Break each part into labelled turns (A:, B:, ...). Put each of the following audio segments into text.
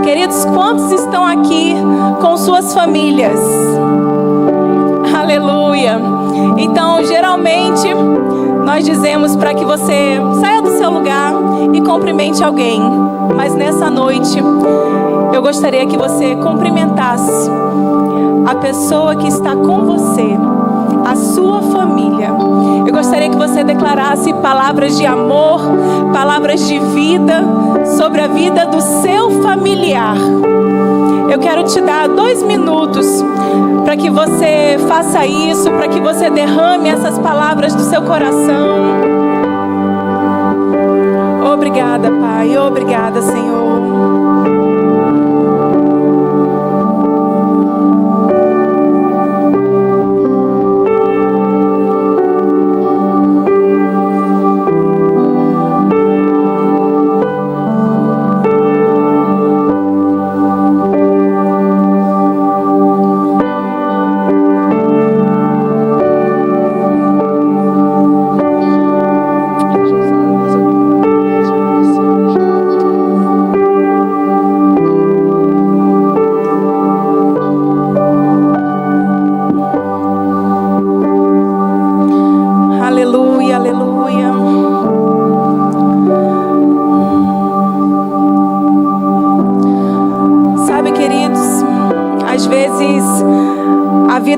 A: Queridos, quantos estão aqui com suas famílias? Aleluia. Então, geralmente, nós dizemos para que você saia do seu lugar e cumprimente alguém. Mas nessa noite, eu gostaria que você cumprimentasse a pessoa que está com você, a sua família. Eu gostaria que você declarasse palavras de amor, palavras de vida sobre a vida do seu familiar. Eu quero te dar 2 minutos para que você faça isso, para que você derrame essas palavras do seu coração. Obrigada, Pai. Obrigada, Senhor.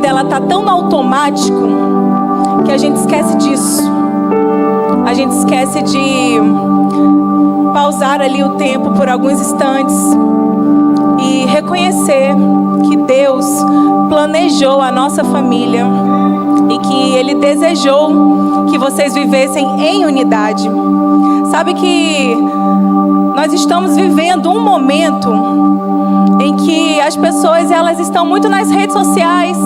A: Ela está tão no automático que a gente esquece disso. A gente esquece de pausar ali o tempo por alguns instantes e reconhecer que Deus planejou a nossa família e que Ele desejou que vocês vivessem em unidade. Sabe que nós estamos vivendo um momento em que as pessoas elas estão muito nas redes sociais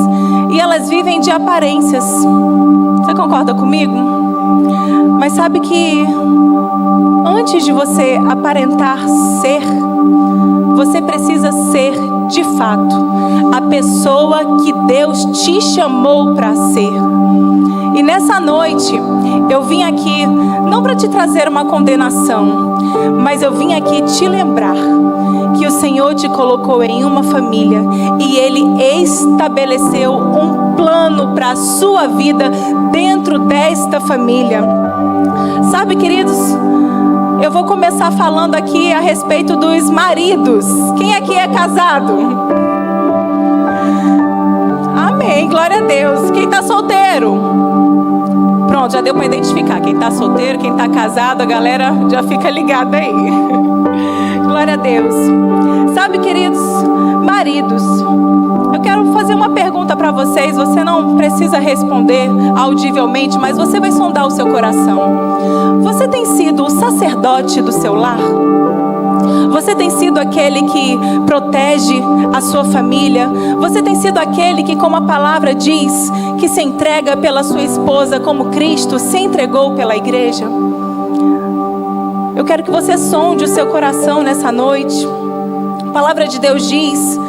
A: e elas vivem de aparências. Você concorda comigo? Mas sabe que antes de você aparentar ser, você precisa ser de fato a pessoa que Deus te chamou para ser. E nessa noite eu vim aqui não para te trazer uma condenação, mas eu vim aqui te lembrar que o Senhor te colocou em uma família e Ele estabeleceu um plano para a sua vida dentro desta família. Sabe, queridos, eu vou começar falando aqui a respeito dos maridos. Quem aqui é casado? Amém, glória a Deus. Quem está solteiro? Pronto, já deu para identificar quem está solteiro, quem está casado, a galera já fica ligada aí. Glória a Deus. Sabe, queridos, maridos, eu quero fazer uma pergunta para vocês. Você não precisa responder audivelmente, mas você vai sondar o seu coração. Você tem sido o sacerdote do seu lar? Você tem sido aquele que protege a sua família? Você tem sido aquele que, como a palavra diz, que se entrega pela sua esposa como Cristo se entregou pela igreja? Eu quero que você sonde o seu coração nessa noite. A palavra de Deus diz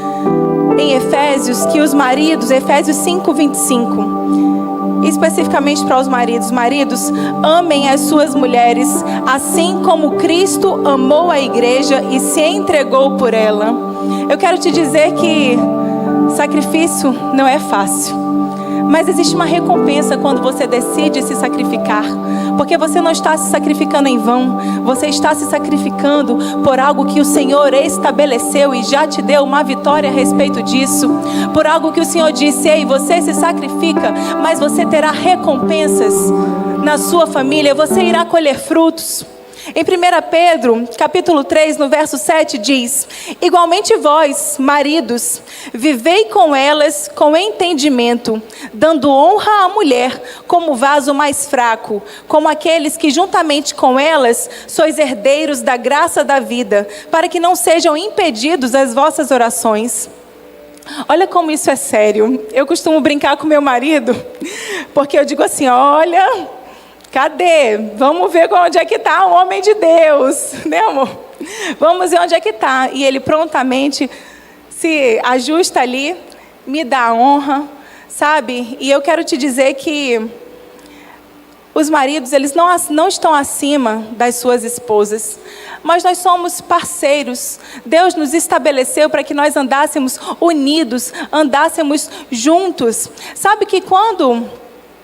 A: em Efésios que os maridos, Efésios 5:25, especificamente para os maridos, amem as suas mulheres, assim como Cristo amou a igreja e se entregou por ela. Eu quero te dizer que sacrifício não é fácil, mas existe uma recompensa quando você decide se sacrificar, porque você não está se sacrificando em vão, você está se sacrificando por algo que o Senhor estabeleceu e já te deu uma vitória a respeito disso, por algo que o Senhor disse: ei, você se sacrifica, mas você terá recompensas na sua família, você irá colher frutos. Em 1 Pedro, capítulo 3, no verso 7, diz: igualmente vós, maridos, vivei com elas com entendimento, dando honra à mulher como vaso mais fraco, como aqueles que juntamente com elas sois herdeiros da graça da vida, para que não sejam impedidos as vossas orações. Olha como isso é sério. Eu costumo brincar com meu marido, porque eu digo assim: olha, cadê? Vamos ver onde é que está o homem de Deus, né, amor? Vamos ver onde é que está. E ele prontamente se ajusta ali, me dá a honra, sabe? E eu quero te dizer que os maridos, eles não estão acima das suas esposas, mas nós somos parceiros. Deus nos estabeleceu para que nós andássemos unidos, andássemos juntos. Sabe que quando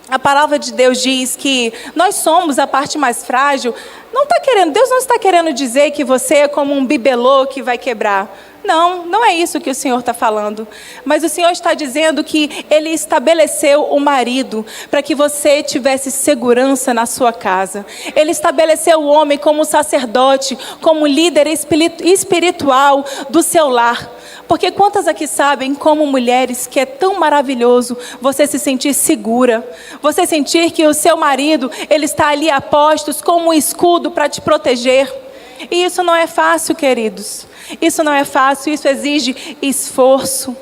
A: a palavra de Deus diz que nós somos a parte mais frágil, Deus não está querendo dizer que você é como um bibelô que vai quebrar. Não é isso que o Senhor está falando. Mas o Senhor está dizendo que Ele estabeleceu o marido para que você tivesse segurança na sua casa. Ele estabeleceu o homem como sacerdote, como líder espiritual do seu lar. Porque quantas aqui sabem, como mulheres, que é tão maravilhoso você se sentir segura, você sentir que o seu marido, ele está ali a postos como um escudo para te proteger. E isso não é fácil, queridos. Isso não é fácil, isso exige esforço.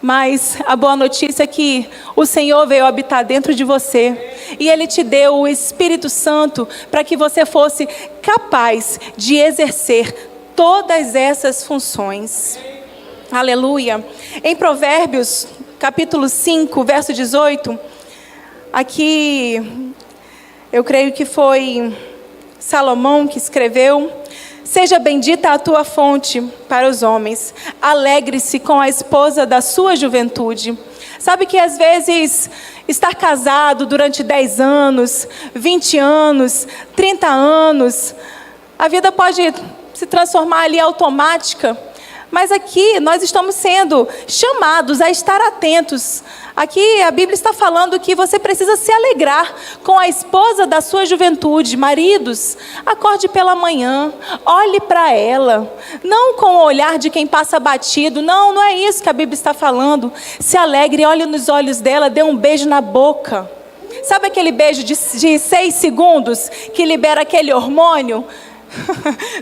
A: Mas a boa notícia é que o Senhor veio habitar dentro de você. E Ele te deu o Espírito Santo para que você fosse capaz de exercer todas essas funções. Aleluia. Em Provérbios, capítulo 5, verso 18, aqui eu creio que foi Salomão que escreveu: seja bendita a tua fonte para os homens, alegre-se com a esposa da sua juventude. Sabe que às vezes estar casado durante 10 anos, 20 anos, 30 anos, a vida pode se transformar ali automática. Mas aqui nós estamos sendo chamados a estar atentos. Aqui a Bíblia está falando que você precisa se alegrar com a esposa da sua juventude. Maridos, acorde pela manhã, olhe para ela, não com o olhar de quem passa batido. Não é isso que a Bíblia está falando. Se alegre, olhe nos olhos dela, dê um beijo na boca. Sabe aquele beijo de 6 segundos que libera aquele hormônio?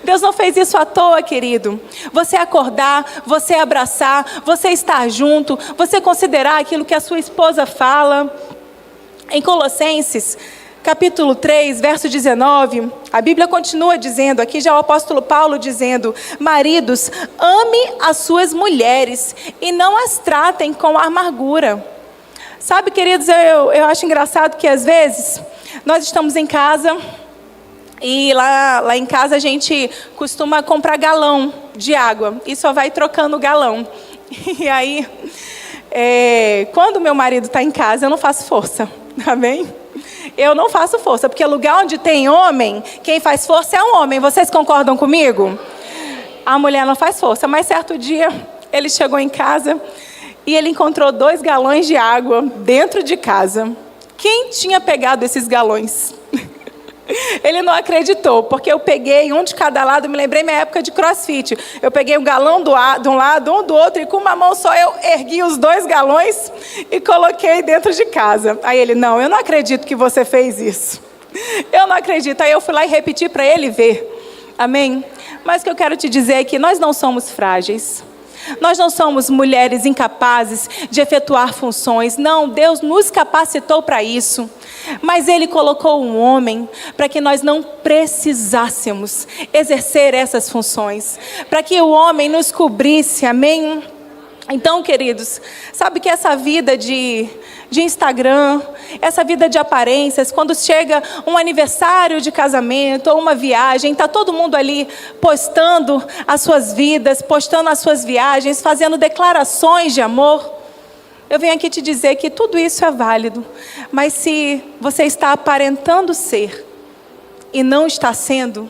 A: Deus não fez isso à toa, querido. Você acordar, você abraçar, você estar junto, você considerar aquilo que a sua esposa fala. Em Colossenses, capítulo 3, verso 19, a Bíblia continua dizendo, aqui já o apóstolo Paulo dizendo: maridos, ame as suas mulheres e não as tratem com amargura. Sabe, queridos, eu acho engraçado que às vezes nós estamos em casa. E lá em casa a gente costuma comprar galão de água e só vai trocando o galão. E aí, quando meu marido está em casa, eu não faço força, tá bem? Eu não faço força, porque lugar onde tem homem, quem faz força é um homem. Vocês concordam comigo? A mulher não faz força, mas certo dia ele chegou em casa e ele encontrou 2 galões de água dentro de casa. Quem tinha pegado esses galões? Ele não acreditou, porque eu peguei um de cada lado. Me lembrei minha época de crossfit. Eu peguei um galão de um lado, um do outro, e com uma mão só eu ergui os 2 galões e coloquei dentro de casa. Aí ele: não, eu não acredito que você fez isso. Eu não acredito. Aí eu fui lá e repeti para ele ver. Amém? Mas o que eu quero te dizer é que nós não somos frágeis. Nós não somos mulheres incapazes de efetuar funções. Não, Deus nos capacitou para isso. Mas Ele colocou um homem para que nós não precisássemos exercer essas funções. Para que o homem nos cobrisse, amém? Então, queridos, sabe que essa vida de Instagram, essa vida de aparências, quando chega um aniversário de casamento ou uma viagem, está todo mundo ali postando as suas vidas, postando as suas viagens, fazendo declarações de amor. Eu venho aqui te dizer que tudo isso é válido, mas se você está aparentando ser e não está sendo,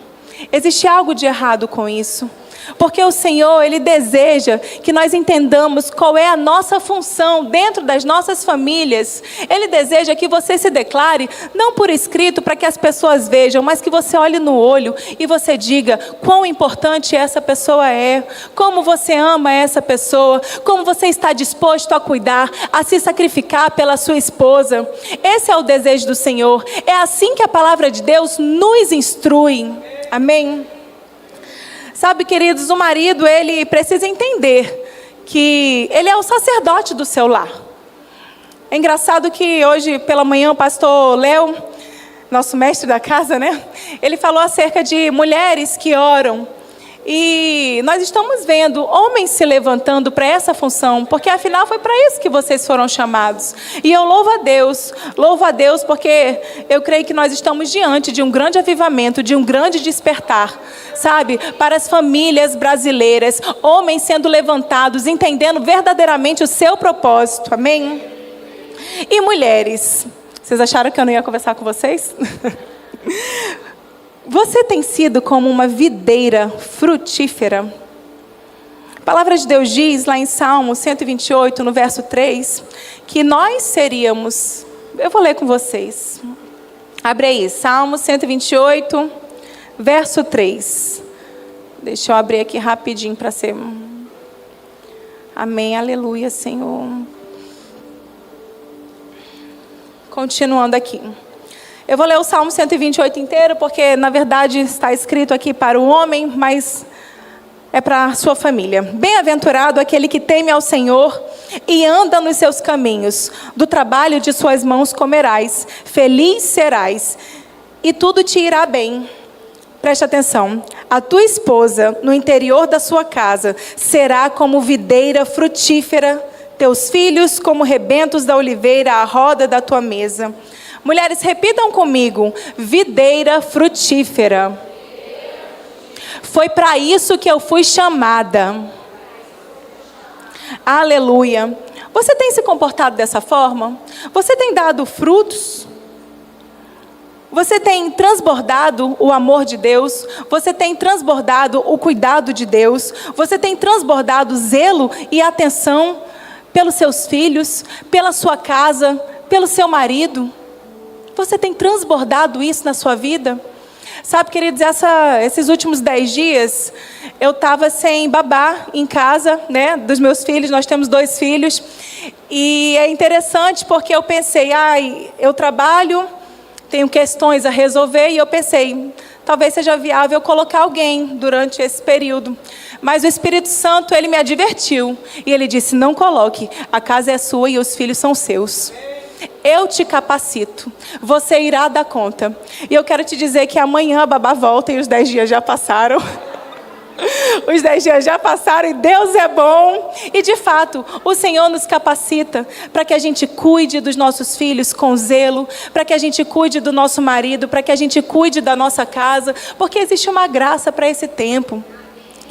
A: existe algo de errado com isso. Porque o Senhor, Ele deseja que nós entendamos qual é a nossa função dentro das nossas famílias. Ele deseja que você se declare, não por escrito para que as pessoas vejam, mas que você olhe no olho e você diga quão importante essa pessoa é, como você ama essa pessoa, como você está disposto a cuidar, a se sacrificar pela sua esposa. Esse é o desejo do Senhor. É assim que a palavra de Deus nos instrui. Amém? Sabe, queridos, o marido, ele precisa entender que ele é o sacerdote do seu lar. É engraçado que hoje pela manhã o pastor Léo, nosso mestre da casa, né? Ele falou acerca de mulheres que oram. E nós estamos vendo homens se levantando para essa função, porque afinal foi para isso que vocês foram chamados. E eu louvo a Deus porque eu creio que nós estamos diante de um grande avivamento, de um grande despertar, sabe? Para as famílias brasileiras, homens sendo levantados, entendendo verdadeiramente o seu propósito, amém? E mulheres, vocês acharam que eu não ia conversar com vocês? Você tem sido como uma videira frutífera? A palavra de Deus diz lá em Salmo 128, no verso 3, que nós seríamos... Eu vou ler com vocês. Abre aí, Salmo 128, verso 3. Deixa eu abrir aqui rapidinho para ser... Amém, aleluia, Senhor. Continuando aqui. Eu vou ler o Salmo 128 inteiro, porque na verdade está escrito aqui para o homem, mas é para a sua família. Bem-aventurado aquele que teme ao Senhor e anda nos seus caminhos. Do trabalho de suas mãos comerás, feliz serás, e tudo te irá bem. Preste atenção. A tua esposa, no interior da sua casa, será como videira frutífera, teus filhos como rebentos da oliveira à roda da tua mesa. Mulheres, repitam comigo: videira frutífera. Foi para isso que eu fui chamada. Aleluia. Você tem se comportado dessa forma? Você tem dado frutos? Você tem transbordado o amor de Deus? Você tem transbordado o cuidado de Deus? Você tem transbordado zelo e atenção pelos seus filhos, pela sua casa, pelo seu marido? Você tem transbordado isso na sua vida? Sabe, queridos, esses últimos 10 dias, eu estava sem babá em casa, né, dos meus filhos. Nós temos 2 filhos. E é interessante porque eu pensei, eu trabalho, tenho questões a resolver. E eu pensei, talvez seja viável eu colocar alguém durante esse período. Mas o Espírito Santo, ele me advertiu. E ele disse, não coloque, a casa é sua e os filhos são seus. Eu te capacito, você irá dar conta. E eu quero te dizer que amanhã a babá volta e os 10 dias já passaram. Os 10 dias já passaram e Deus é bom. E de fato, o Senhor nos capacita para que a gente cuide dos nossos filhos com zelo, para que a gente cuide do nosso marido, para que a gente cuide da nossa casa, porque existe uma graça para esse tempo.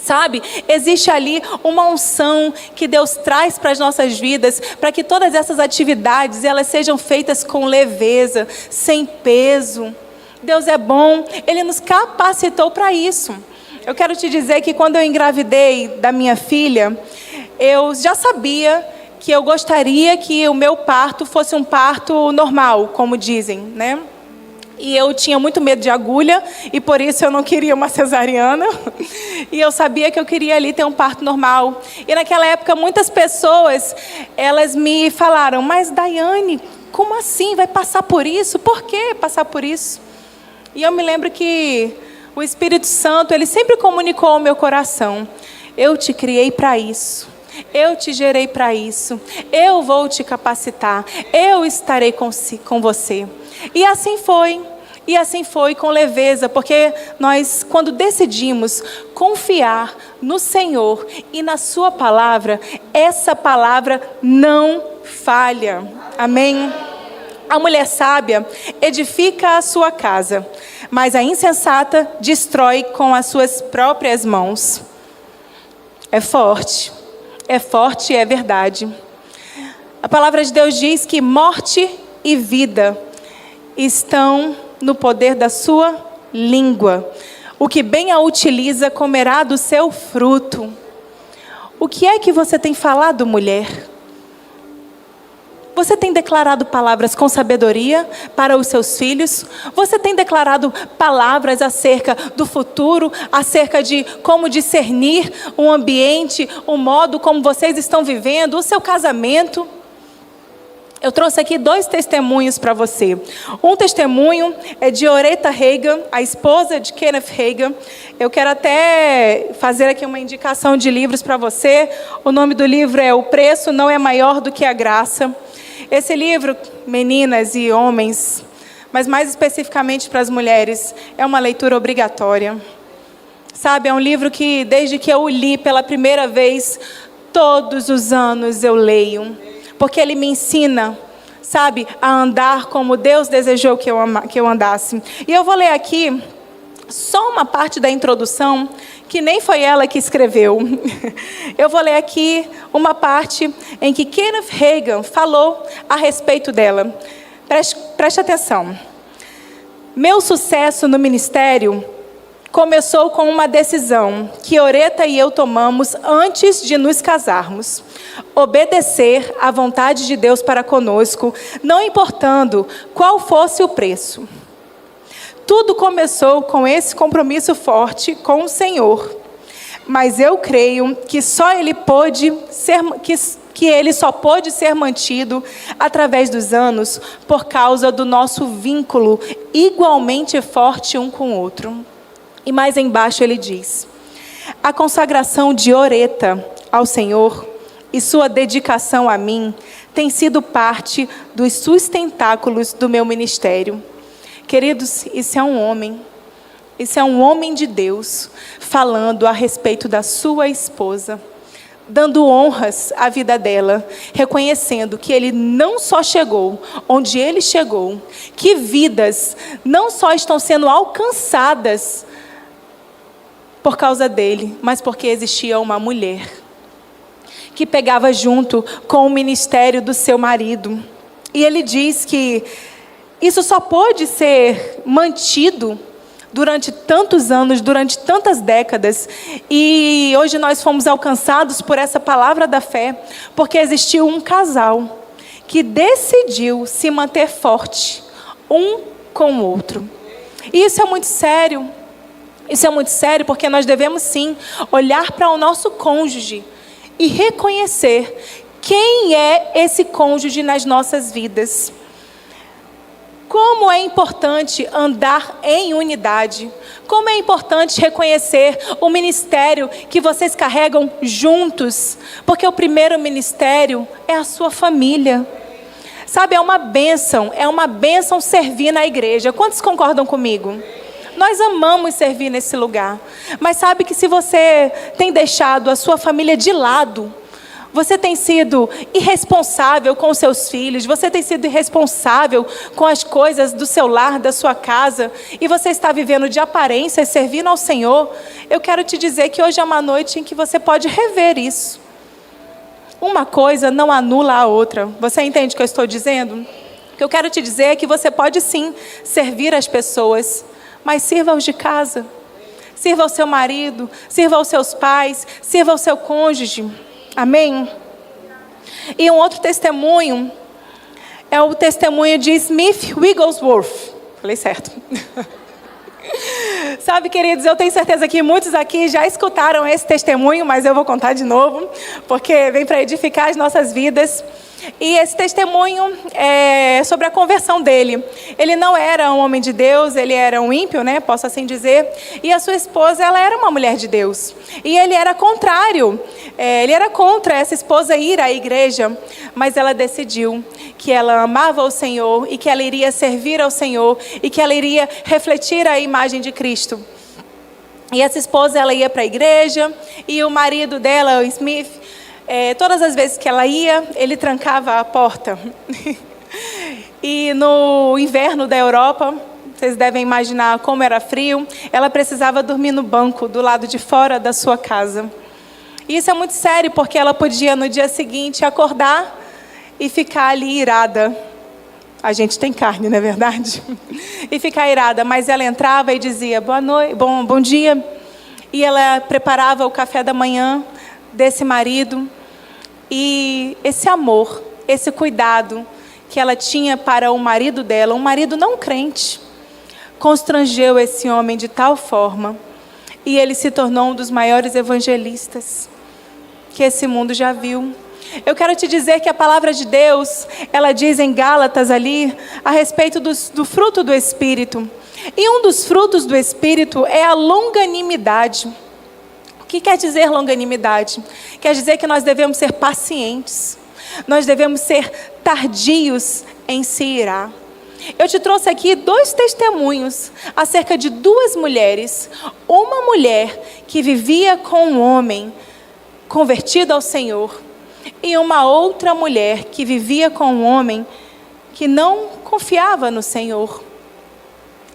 A: Sabe, existe ali uma unção que Deus traz para as nossas vidas, para que todas essas atividades, elas sejam feitas com leveza, sem peso. Deus é bom, Ele nos capacitou para isso. Eu quero te dizer que quando eu engravidei da minha filha, eu já sabia que eu gostaria que o meu parto fosse um parto normal, como dizem, né? E eu tinha muito medo de agulha, e por isso eu não queria uma cesariana. E eu sabia que eu queria ali ter um parto normal. E naquela época, muitas pessoas, elas me falaram, mas Daiane, como assim? Vai passar por isso? Por que passar por isso? E eu me lembro que o Espírito Santo, ele sempre comunicou ao meu coração, eu te criei para isso. Eu te gerei para isso. Eu vou te capacitar. Eu estarei com você. E assim foi. E assim foi com leveza, porque nós, quando decidimos confiar no Senhor e na sua palavra, essa palavra não falha. Amém? A mulher sábia edifica a sua casa, mas a insensata destrói com as suas próprias mãos. É forte e é verdade. A palavra de Deus diz que morte e vida estão no poder da sua língua. O que bem a utiliza comerá do seu fruto. O que é que você tem falado, mulher? Você tem declarado palavras com sabedoria para os seus filhos? Você tem declarado palavras acerca do futuro, acerca de como discernir o ambiente, o modo como vocês estão vivendo, o seu casamento? Eu trouxe aqui 2 testemunhos para você. Um testemunho é de Oretha Reagan, a esposa de Kenneth Reagan. Eu quero até fazer aqui uma indicação de livros para você. O nome do livro é O Preço Não é Maior do que a Graça. Esse livro, meninas e homens, mas mais especificamente para as mulheres, é uma leitura obrigatória. Sabe, é um livro que desde que eu o li pela primeira vez, todos os anos eu leio. Porque ele me ensina, sabe, a andar como Deus desejou que eu andasse. E eu vou ler aqui só uma parte da introdução, que nem foi ela que escreveu. Eu vou ler aqui uma parte em que Kenneth Hagin falou a respeito dela. Preste atenção. Meu sucesso no ministério começou com uma decisão que Oreta e eu tomamos antes de nos casarmos. Obedecer à vontade de Deus para conosco, não importando qual fosse o preço. Tudo começou com esse compromisso forte com o Senhor. Mas eu creio que ele só pôde ser mantido através dos anos por causa do nosso vínculo igualmente forte um com o outro. E mais embaixo ele diz: a consagração de Oreta ao Senhor e sua dedicação a mim tem sido parte dos sustentáculos do meu ministério. Queridos, isso é um homem de Deus, falando a respeito da sua esposa, dando honras à vida dela, reconhecendo que ele não só chegou onde ele chegou, que vidas não só estão sendo alcançadas por causa dele, mas porque existia uma mulher que pegava junto com o ministério do seu marido. E ele diz que isso só pôde ser mantido durante tantos anos, durante tantas décadas. E hoje nós fomos alcançados por essa palavra da fé, porque existiu um casal que decidiu se manter forte, um com o outro. E isso é muito sério. Isso é muito sério porque nós devemos sim olhar para o nosso cônjuge e reconhecer quem é esse cônjuge nas nossas vidas. Como é importante andar em unidade. Como é importante reconhecer o ministério que vocês carregam juntos. Porque o primeiro ministério é a sua família. Sabe, é uma bênção servir na igreja. Quantos concordam comigo? Nós amamos servir nesse lugar. Mas sabe que se você tem deixado a sua família de lado, você tem sido irresponsável com os seus filhos, você tem sido irresponsável com as coisas do seu lar, da sua casa, e você está vivendo de aparência, servindo ao Senhor, eu quero te dizer que hoje é uma noite em que você pode rever isso. Uma coisa não anula a outra. Você entende o que eu estou dizendo? O que eu quero te dizer é que você pode sim servir as pessoas, mas sirva aos de casa. Sirva ao seu marido, sirva aos seus pais, sirva ao seu cônjuge. Amém? E um outro testemunho é o testemunho de Smith Wigglesworth. Falei certo. Sabe, queridos, eu tenho certeza que muitos aqui já escutaram esse testemunho, mas eu vou contar de novo, porque vem para edificar as nossas vidas. E esse testemunho é sobre a conversão dele. Ele não era um homem de Deus, ele era um ímpio, né? Posso assim dizer. E a sua esposa, ela era uma mulher de Deus. E ele era contrário. Ele era contra essa esposa ir à igreja. Mas ela decidiu que ela amava o Senhor e que ela iria servir ao Senhor e que ela iria refletir a imagem de Cristo. E essa esposa, ela ia para a igreja e o marido dela, o Smith, todas as vezes que ela ia, ele trancava a porta. E no inverno da Europa, vocês devem imaginar como era frio, ela precisava dormir no banco do lado de fora da sua casa. E isso é muito sério, porque ela podia no dia seguinte acordar e ficar ali irada. A gente tem carne, não é verdade? E ficar irada, mas ela entrava e dizia boa noite, bom dia. E ela preparava o café da manhã desse marido. E esse amor, esse cuidado que ela tinha para o marido dela, um marido não crente, constrangeu esse homem de tal forma, e ele se tornou um dos maiores evangelistas que esse mundo já viu. Eu quero te dizer que a palavra de Deus, ela diz em Gálatas ali, a respeito do fruto do Espírito. E um dos frutos do Espírito é a longanimidade. O que quer dizer longanimidade? Quer dizer que nós devemos ser pacientes. Nós devemos ser tardios em se irar. Eu te trouxe aqui 2 testemunhos acerca de 2 mulheres. Uma mulher que vivia com um homem convertido ao Senhor e uma outra mulher que vivia com um homem que não confiava no Senhor.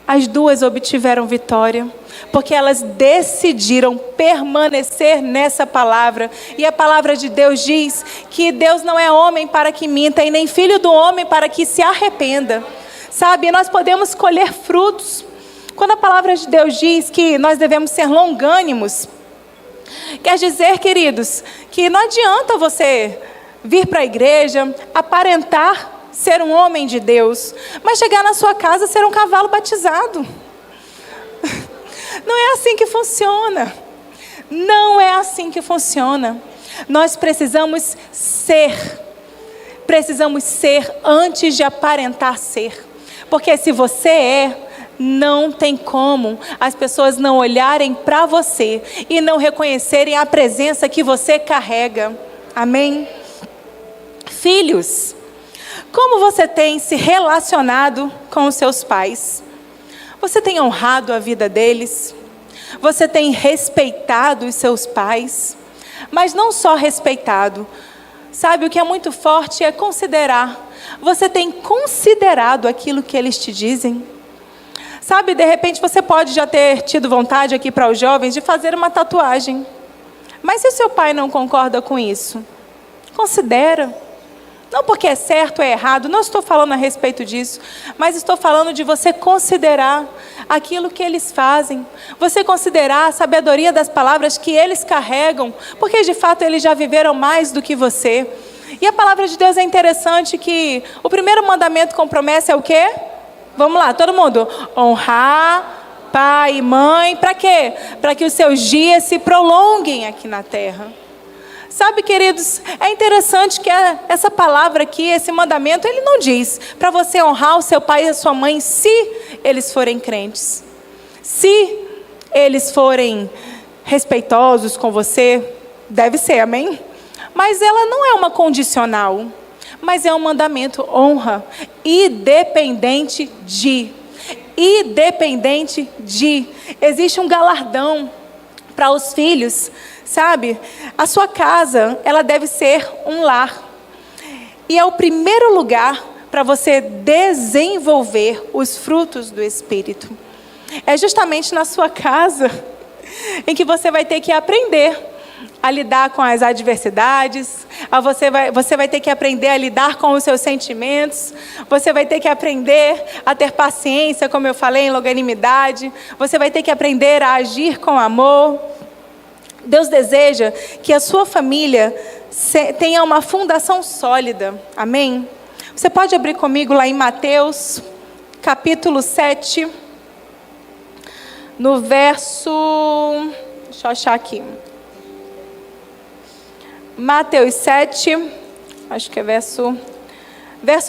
A: As duas obtiveram vitória, porque elas decidiram permanecer nessa palavra. E a palavra de Deus diz que Deus não é homem para que minta, e nem filho do homem para que se arrependa. Sabe, nós podemos colher frutos. Quando a palavra de Deus diz que nós devemos ser longânimos, quer dizer, queridos, que não adianta você vir para a igreja, aparentar ser um homem de Deus, mas chegar na sua casa ser um cavalo batizado. Não é assim que funciona. Não é assim que funciona. Nós precisamos ser antes de aparentar ser. Porque se você é, não tem como as pessoas não olharem para você e não reconhecerem a presença que você carrega. Amém? Filhos, como você tem se relacionado com os seus pais? Você tem honrado a vida deles? Você tem respeitado os seus pais? Mas não só respeitado. Sabe, o que é muito forte é considerar. Você tem considerado aquilo que eles te dizem? Sabe, de repente você pode já ter tido vontade aqui para os jovens de fazer uma tatuagem. Mas se o seu pai não concorda com isso? Considera. Não porque é certo ou é errado, não estou falando a respeito disso, mas estou falando de você considerar aquilo que eles fazem, você considerar a sabedoria das palavras que eles carregam, porque de fato eles já viveram mais do que você. E a palavra de Deus é interessante que o primeiro mandamento com promessa é o quê? Vamos lá, todo mundo. Honrar pai e mãe, para quê? Para que os seus dias se prolonguem aqui na terra. Sabe, queridos, é interessante que essa palavra aqui, esse mandamento, ele não diz para você honrar o seu pai e a sua mãe se eles forem crentes. Se eles forem respeitosos com você, deve ser, amém? Mas ela não é uma condicional, mas é um mandamento, honra, independente de. Existe um galardão para os filhos. Sabe, a sua casa, ela deve ser um lar. E é o primeiro lugar para você desenvolver os frutos do Espírito. É justamente na sua casa em que você vai ter que aprender a lidar com as adversidades, você vai ter que aprender a lidar com os seus sentimentos, você vai ter que aprender a ter paciência, como eu falei, em longanimidade, você vai ter que aprender a agir com amor. Deus deseja que a sua família tenha uma fundação sólida. Amém? Você pode abrir comigo lá em Mateus, capítulo 7, no verso... Deixa eu achar aqui. Mateus 7, acho que é verso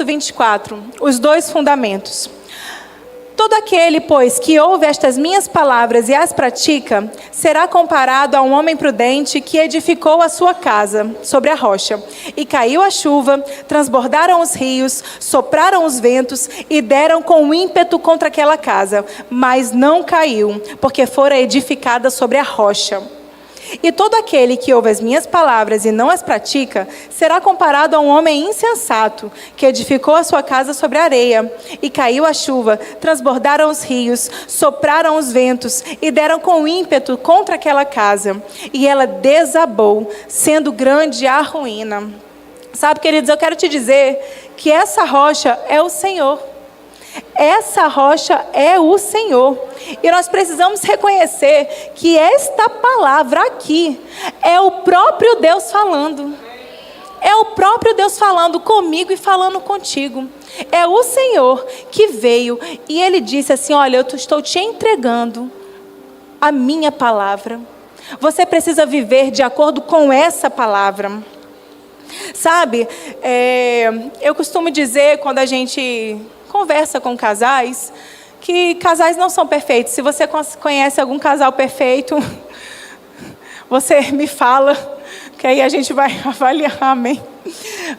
A: 24. Os dois fundamentos. Todo aquele, pois, que ouve estas minhas palavras e as pratica, será comparado a um homem prudente que edificou a sua casa sobre a rocha. E caiu a chuva, transbordaram os rios, sopraram os ventos e deram com ímpeto contra aquela casa. Mas não caiu, porque fora edificada sobre a rocha. E todo aquele que ouve as minhas palavras e não as pratica, será comparado a um homem insensato, que edificou a sua casa sobre a areia. E caiu a chuva, transbordaram os rios, sopraram os ventos, e deram com ímpeto contra aquela casa. E ela desabou, sendo grande a ruína. Sabe, queridos, eu quero te dizer que essa rocha é o Senhor. Essa rocha é o Senhor. E nós precisamos reconhecer que esta palavra aqui é o próprio Deus falando. É o próprio Deus falando comigo e falando contigo. É o Senhor que veio e Ele disse assim: olha, eu estou te entregando a minha palavra. Você precisa viver de acordo com essa palavra. Sabe, eu costumo dizer quando a gente conversa com casais, que casais não são perfeitos. Se você conhece algum casal perfeito, você me fala, que aí a gente vai avaliar, amém?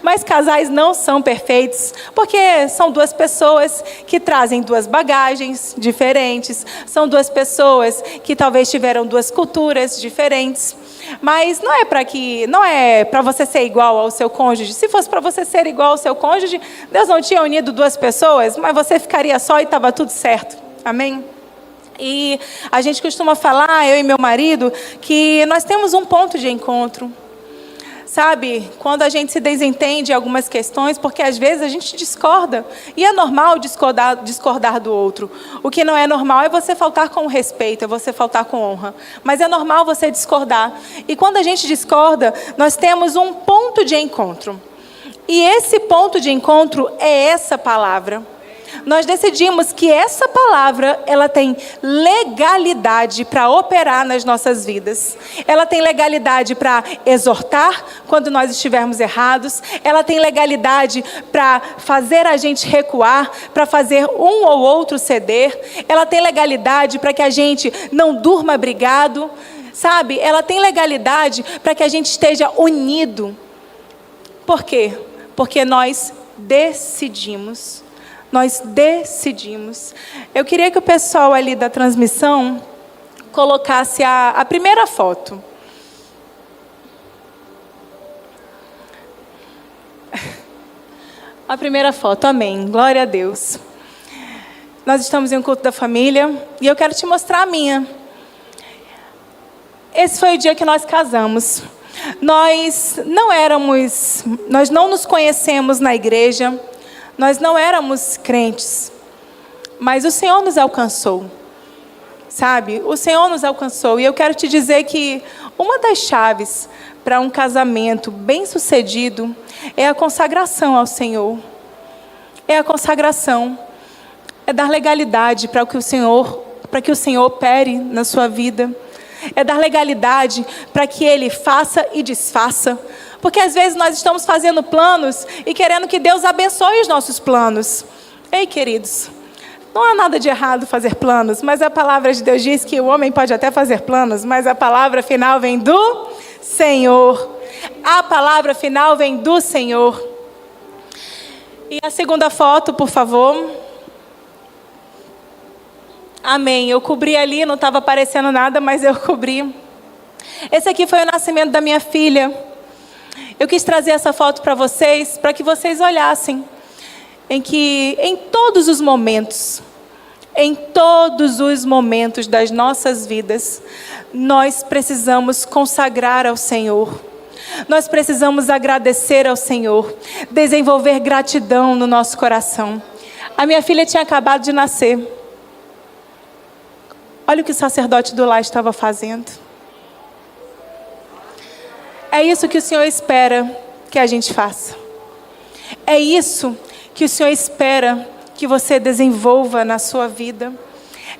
A: Mas casais não são perfeitos, porque são duas pessoas que trazem duas bagagens diferentes, são duas pessoas que talvez tiveram duas culturas diferentes. Mas não é para você ser igual ao seu cônjuge. Se fosse para você ser igual ao seu cônjuge, Deus não tinha unido duas pessoas, mas você ficaria só e estava tudo certo. Amém? E a gente costuma falar, eu e meu marido, que nós temos um ponto de encontro. Sabe, quando a gente se desentende em algumas questões, porque às vezes a gente discorda. E é normal discordar do outro. O que não é normal é você faltar com respeito, é você faltar com honra. Mas é normal você discordar. E quando a gente discorda, nós temos um ponto de encontro. E esse ponto de encontro é essa palavra. Nós decidimos que essa palavra, ela tem legalidade para operar nas nossas vidas. Ela tem legalidade para exortar quando nós estivermos errados. Ela tem legalidade para fazer a gente recuar, para fazer um ou outro ceder. Ela tem legalidade para que a gente não durma brigado. Sabe? Ela tem legalidade para que a gente esteja unido. Por quê? Porque nós decidimos. Nós decidimos. Eu queria que o pessoal ali da transmissão colocasse a primeira foto. A primeira foto, amém. Glória a Deus. Nós estamos em um culto da família e eu quero te mostrar a minha. Esse foi o dia que nós casamos. Nós não nos conhecemos na igreja. Nós não éramos crentes, mas o Senhor nos alcançou, sabe? O Senhor nos alcançou. E eu quero te dizer que uma das chaves para um casamento bem-sucedido é a consagração ao Senhor. É a consagração. É dar legalidade para que o Senhor opere na sua vida. É dar legalidade para que Ele faça e desfaça. Porque às vezes nós estamos fazendo planos e querendo que Deus abençoe os nossos planos. Ei, queridos, não há nada de errado fazer planos, mas a palavra de Deus diz que o homem pode até fazer planos, mas a palavra final vem do Senhor. A palavra final vem do Senhor. E a segunda foto, por favor. Amém. Eu cobri ali, não estava aparecendo nada, mas eu cobri. Esse aqui foi o nascimento da minha filha. Eu quis trazer essa foto para vocês, para que vocês olhassem em todos os momentos das nossas vidas, nós precisamos consagrar ao Senhor. Nós precisamos agradecer ao Senhor, desenvolver gratidão no nosso coração. A minha filha tinha acabado de nascer. Olha o que o sacerdote do lar estava fazendo. É isso que o Senhor espera que a gente faça. É isso que o Senhor espera que você desenvolva na sua vida.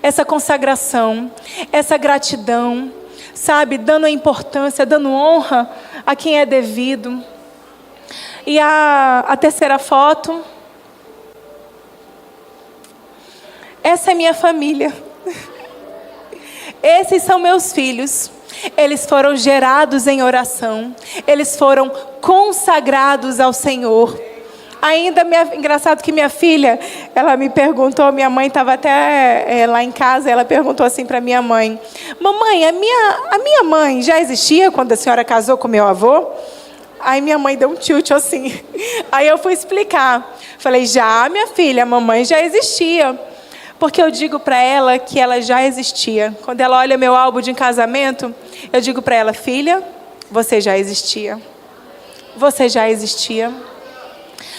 A: Essa consagração, essa gratidão, sabe? Dando importância, dando honra a quem é devido. E a terceira foto. Essa é minha família. Esses são meus filhos. Eles foram gerados em oração. Eles foram consagrados ao Senhor. Ainda, engraçado que minha filha, ela me perguntou, minha mãe estava até lá em casa, ela perguntou assim para minha mãe: mamãe, a minha mãe já existia quando a senhora casou com meu avô? Aí minha mãe deu um tilt assim. Aí eu fui explicar. Falei: já, minha filha, a mamãe já existia. Porque eu digo para ela que ela já existia. Quando ela olha meu álbum de casamento, eu digo para ela: filha, você já existia. Você já existia.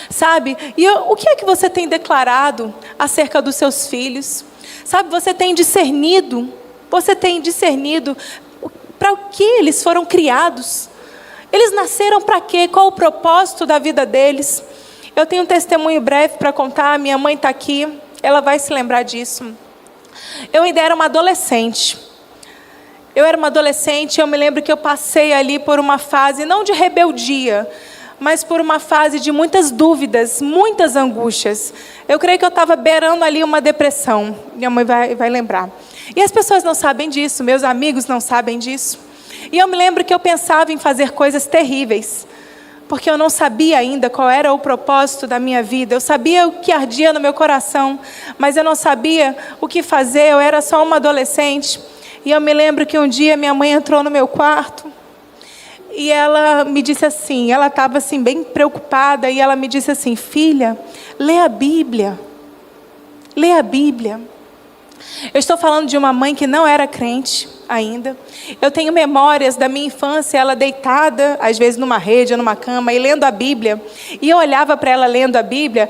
A: Sabe? E o que é que você tem declarado acerca dos seus filhos? Sabe, você tem discernido para o que eles foram criados. Eles nasceram para quê? Qual o propósito da vida deles? Eu tenho um testemunho breve para contar. Minha mãe está aqui. Ela vai se lembrar disso. Eu ainda era uma adolescente. Eu me lembro que eu passei ali por uma fase, não de rebeldia, mas por uma fase de muitas dúvidas, muitas angústias. Eu creio que eu estava beirando ali uma depressão. Minha mãe vai lembrar. E as pessoas não sabem disso, meus amigos não sabem disso. E eu me lembro que eu pensava em fazer coisas terríveis. porque eu não sabia ainda qual era o propósito da minha vida. Eu sabia o que ardia no meu coração, mas eu não sabia o que fazer. Eu era só uma adolescente. E eu me lembro que um dia minha mãe entrou no meu quarto e ela me disse assim, ela estava assim bem preocupada, e ela me disse assim: filha, lê a Bíblia. Lê a Bíblia. Eu estou falando de uma mãe que não era crente ainda. Eu tenho memórias da minha infância, ela deitada, às vezes numa rede ou numa cama, e lendo a Bíblia. E eu olhava para ela lendo a Bíblia,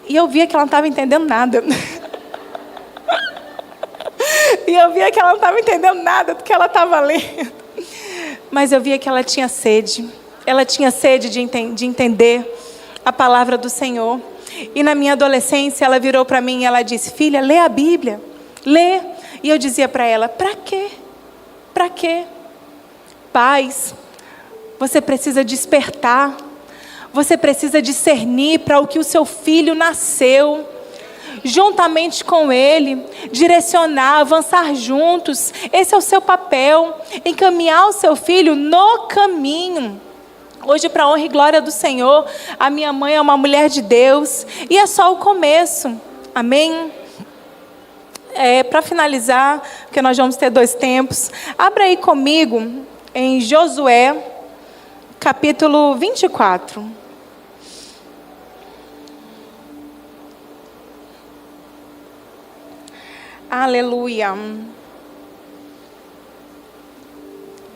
A: e eu via que ela não estava entendendo nada. E eu via que ela não estava entendendo nada do que ela estava lendo. Mas eu via que ela tinha sede. Ela tinha sede de entender a palavra do Senhor. E na minha adolescência, ela virou para mim e ela disse: filha, lê a Bíblia. Lê. E eu dizia para ela: para quê? Para quê? Pais, você precisa despertar. Você precisa discernir para o que o seu filho nasceu. Juntamente com ele, direcionar, avançar juntos. Esse é o seu papel, encaminhar o seu filho no caminho. Hoje, para a honra e glória do Senhor, a minha mãe é uma mulher de Deus, e é só o começo, amém? Para finalizar, porque nós vamos ter 2 tempos, abra aí comigo em Josué, capítulo 24. Aleluia.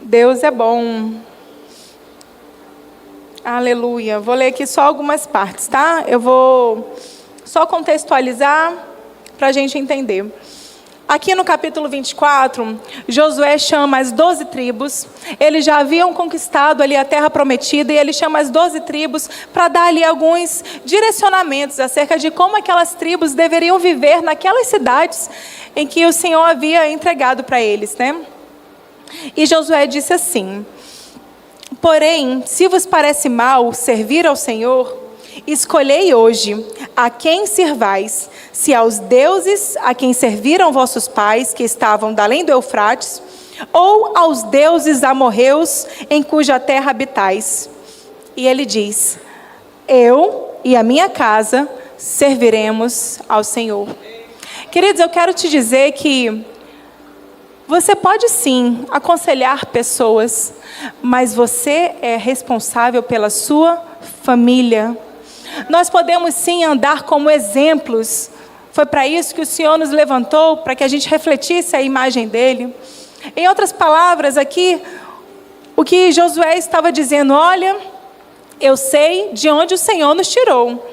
A: Deus é bom. Aleluia. Vou ler aqui só algumas partes, tá? Eu vou só contextualizar para a gente entender. Aqui no capítulo 24, Josué chama as 12 tribos. Eles já haviam conquistado ali a terra prometida, e ele chama as 12 tribos para dar ali alguns direcionamentos acerca de como aquelas tribos deveriam viver naquelas cidades em que o Senhor havia entregado para eles, né? E Josué disse assim: porém, se vos parece mal servir ao Senhor, escolhei hoje a quem servais, se aos deuses a quem serviram vossos pais, que estavam da além do Eufrates, ou aos deuses amorreus em cuja terra habitais. E ele diz: eu e a minha casa serviremos ao Senhor. Queridos, eu quero te dizer que você pode sim aconselhar pessoas, mas você é responsável pela sua família. Nós podemos sim andar como exemplos. Foi para isso que o Senhor nos levantou, para que a gente refletisse a imagem dele. Em outras palavras, aqui, o que Josué estava dizendo: olha, eu sei de onde o Senhor nos tirou.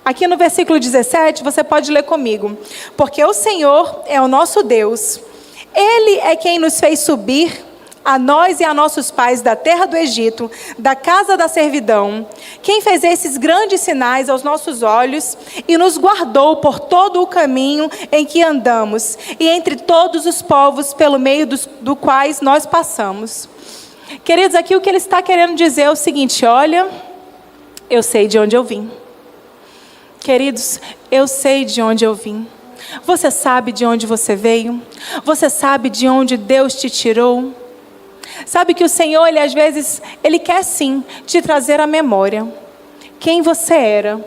A: Aqui no versículo 17, você pode ler comigo. Porque o Senhor é o nosso Deus. Ele é quem nos fez subir, a nós e a nossos pais, da terra do Egito, da casa da servidão. Quem fez esses grandes sinais aos nossos olhos e nos guardou por todo o caminho em que andamos, e entre todos os povos pelo meio do quais nós passamos. Queridos, aqui o que ele está querendo dizer é o seguinte: olha, eu sei de onde eu vim. Queridos, eu sei de onde eu vim. Você sabe de onde você veio? Você sabe de onde Deus te tirou? Sabe que o Senhor, Ele às vezes, Ele quer sim te trazer à memória quem você era.